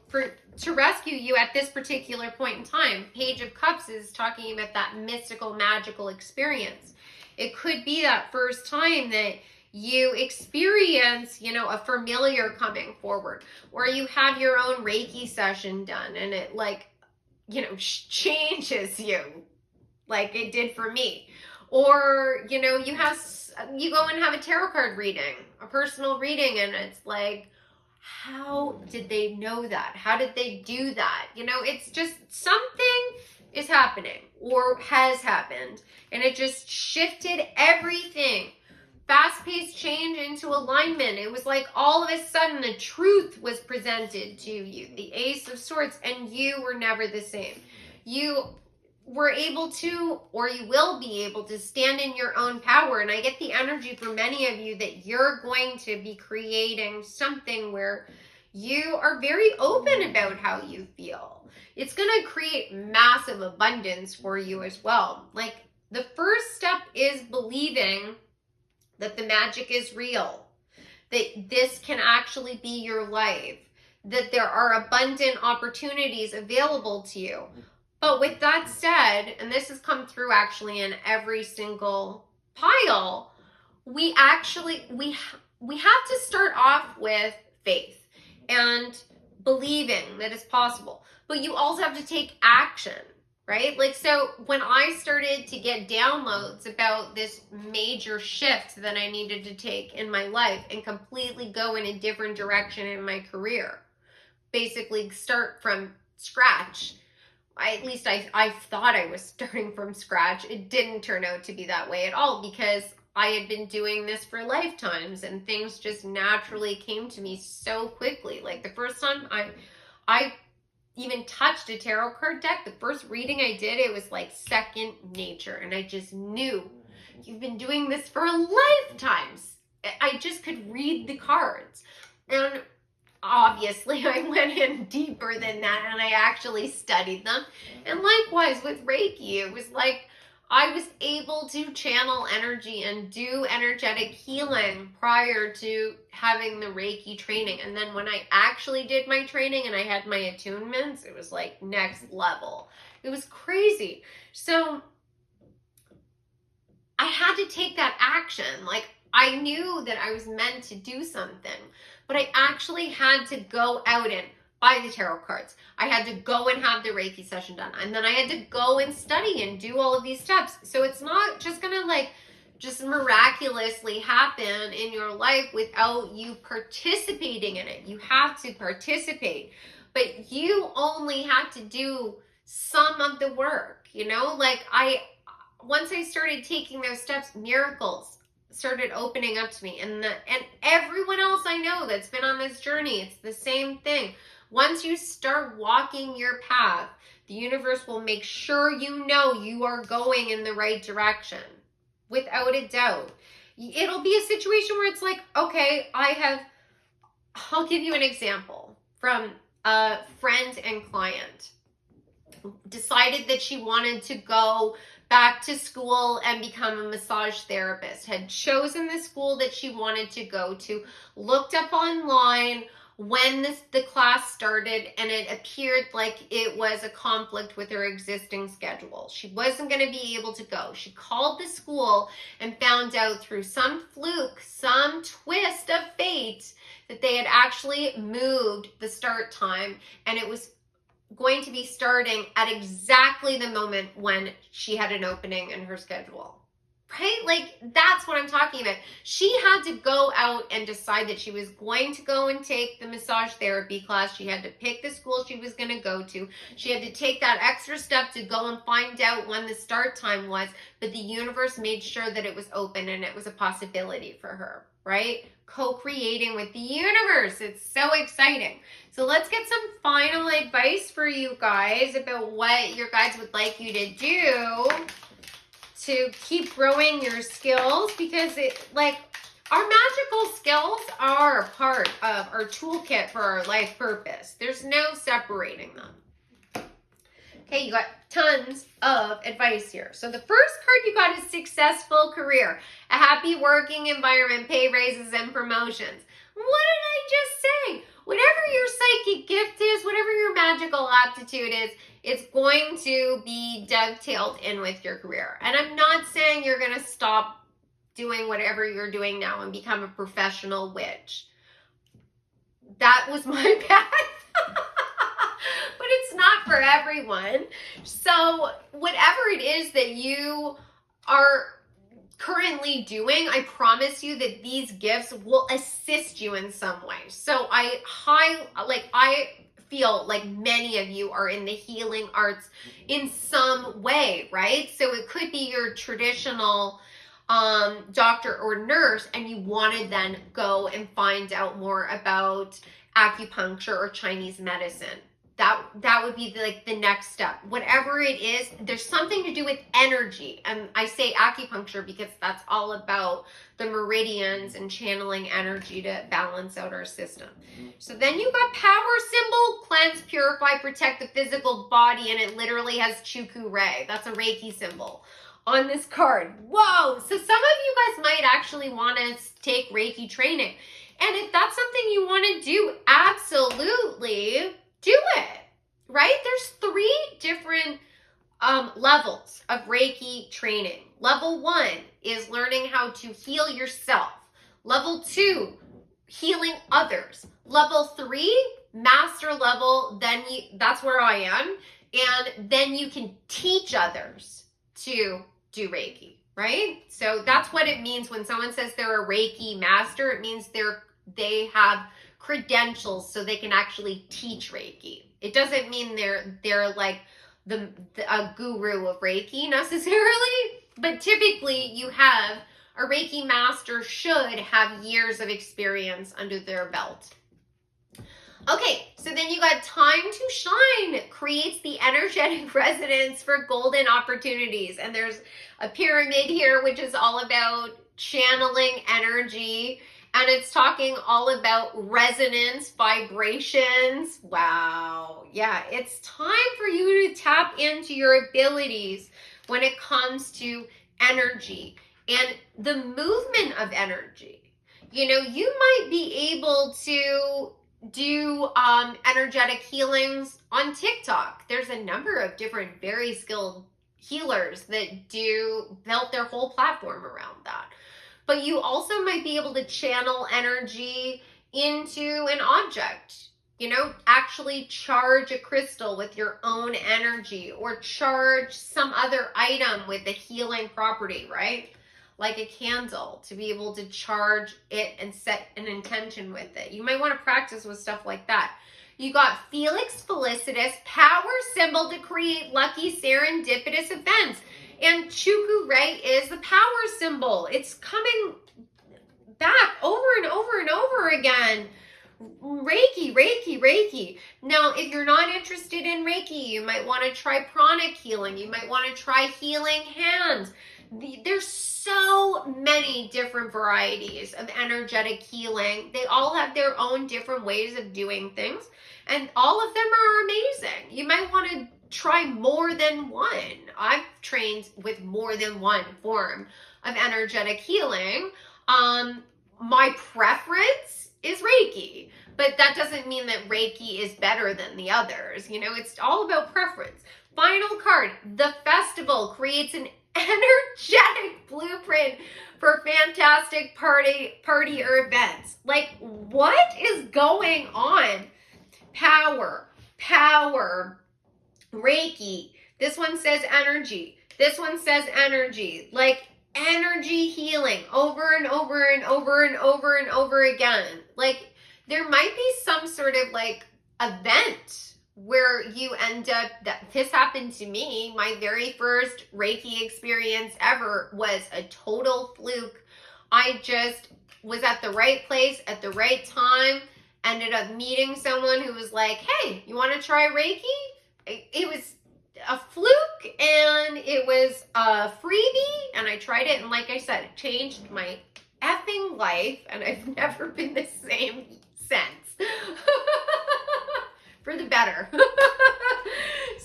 rescue you at this particular point in time. Page of Cups is talking about that mystical, magical experience. It could be that first time that you experience, you know, a familiar coming forward, or you have your own Reiki session done and it, like, you know, changes you like it did for me. Or, you know, you go and have a tarot card reading, a personal reading, and it's like, how did they know that? How did they do that? You know, it's just something is happening or has happened, and it just shifted everything. Fast-paced change into alignment. It was like all of a sudden the truth was presented to you, the Ace of Swords, and you were never the same. You were able to, or you will be able to, stand in your own power. And I get the energy for many of you that you're going to be creating something where you are very open about how you feel. It's going to create massive abundance for you as well. Like, the first step is believing that the magic is real, that this can actually be your life, that there are abundant opportunities available to you. But with that said, and this has come through actually in every single pile, we have to start off with faith and believing that it's possible. But you also have to take action, right? Like, so when I started to get downloads about this major shift that I needed to take in my life and completely go in a different direction in my career, basically start from scratch. At least I thought I was starting from scratch. It didn't turn out to be that way at all, because I had been doing this for lifetimes and things just naturally came to me so quickly. Like, the first time I even touched a tarot card deck, the first reading I did, it was like second nature. And I just knew, you've been doing this for lifetimes. I just could read the cards. And obviously I went in deeper than that and I actually studied them. And likewise with Reiki, it was like I was able to channel energy and do energetic healing prior to having the Reiki training. And then when I actually did my training and I had my attunements, it was like next level. It was crazy. So I had to take that action. Like, I knew that I was meant to do something, but I actually had to go out and buy the tarot cards. I had to go and have the Reiki session done. And then I had to go and study and do all of these steps. So it's not just gonna like just miraculously happen in your life without you participating in it. You have to participate, but you only have to do some of the work, you know? Like, once I started taking those steps, miracles started opening up to me, and everyone else I know that's been on this journey, it's the same thing. Once you start walking your path, the universe will make sure you know you are going in the right direction, without a doubt. It'll be a situation where it's like, okay, I'll give you an example from a friend and client. Decided that she wanted to go back to school and become a massage therapist, had chosen the school that she wanted to go to, looked up online when the class started, and it appeared like it was a conflict with her existing schedule. She wasn't going to be able to go. She called the school and found out through some fluke, some twist of fate, that they had actually moved the start time, and it was going to be starting at exactly the moment when she had an opening in her schedule, right? Like, that's what I'm talking about. She had to go out and decide that she was going to go and take the massage therapy class. She had to pick the school she was going to go to. She had to take that extra step to go and find out when the start time was, but the universe made sure that it was open and it was a possibility for her, right? Co-creating with the universe. It's so exciting. So let's get some final advice for you guys about what your guides would like you to do to keep growing your skills, because our magical skills are a part of our toolkit for our life purpose. There's no separating them. Okay, you got tons of advice here. So the first card you got is successful career, a happy working environment, pay raises and promotions. What did I just say? Whatever your psychic gift is, whatever your magical aptitude is, it's going to be dovetailed in with your career. And I'm not saying you're going to stop doing whatever you're doing now and become a professional witch. That was my path. But it's not for everyone. So whatever it is that you are currently doing, I promise you that these gifts will assist you in some way. So I feel like many of you are in the healing arts in some way, right? So it could be your traditional doctor or nurse, and you want to then go and find out more about acupuncture or Chinese medicine. That would be the next step. Whatever it is, there's something to do with energy. And I say acupuncture because that's all about the meridians and channeling energy to balance out our system. So then you got power symbol, cleanse, purify, protect the physical body, and it literally has Chuku Rei. That's a Reiki symbol on this card. Whoa! So some of you guys might actually want to take Reiki training. And if that's something you want to do, absolutely do it, right? There's 3 different levels of Reiki training. Level 1 is learning how to heal yourself. Level 2, healing others. Level 3, master level, that's where I am. And then you can teach others to do Reiki, right? So that's what it means when someone says they're a Reiki master. It means they have credentials so they can actually teach Reiki. It doesn't mean they're like a guru of Reiki necessarily, but typically you have a Reiki master should have years of experience under their belt. Okay, so then you got time to shine, creates the energetic resonance for golden opportunities. And there's a pyramid here, which is all about channeling energy. And it's talking all about resonance, vibrations. Wow. Yeah, it's time for you to tap into your abilities when it comes to energy and the movement of energy. You know, you might be able to do energetic healings on TikTok. There's a number of different very skilled healers that built their whole platform around that. But you also might be able to channel energy into an object, you know, actually charge a crystal with your own energy or charge some other item with a healing property, right? Like a candle, to be able to charge it and set an intention with it. You might want to practice with stuff like that. You got Felix Felicitas, power symbol to create lucky serendipitous events. And Chuku Rei is the power symbol. It's coming back over and over and over again. Reiki, Reiki, Reiki. Now, if you're not interested in Reiki, you might want to try pranic healing. You might want to try healing hands. There's so many different varieties of energetic healing. They all have their own different ways of doing things, and all of them are amazing. You might want to try more than one. I've trained with more than one form of energetic healing. My preference is Reiki, but that doesn't mean that Reiki is better than the others. You know, it's all about preference. Final card, the festival creates an energetic blueprint for fantastic party or events. Like, what is going on? Power, Reiki. This one says energy. This one says energy. Like energy healing over and over and over and over and over again. Like there might be some sort of like event where you end up, this happened to me. My very first Reiki experience ever was a total fluke. I just was at the right place at the right time, ended up meeting someone who was like, hey, you want to try Reiki? It was a fluke and it was a freebie, and I tried it, and like I said, it changed my effing life, and I've never been the same since. For the better.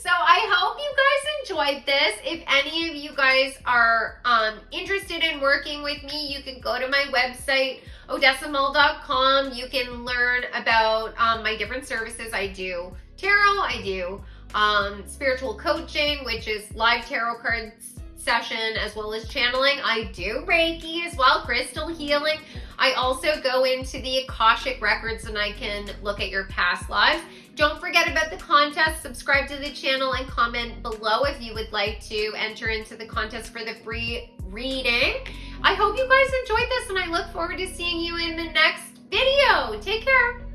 So I hope you guys enjoyed this. If any of you guys are interested in working with me, you can go to my website, odessamull.com. You can learn about my different services. I do tarot, I do spiritual coaching, which is live tarot cards session, as well as channeling. I do Reiki as well, crystal healing. I also go into the Akashic records and I can look at your past lives. Don't forget about the contest. Subscribe to the channel and comment below if you would like to enter into the contest for the free reading. I hope you guys enjoyed this and I look forward to seeing you in the next video. Take care.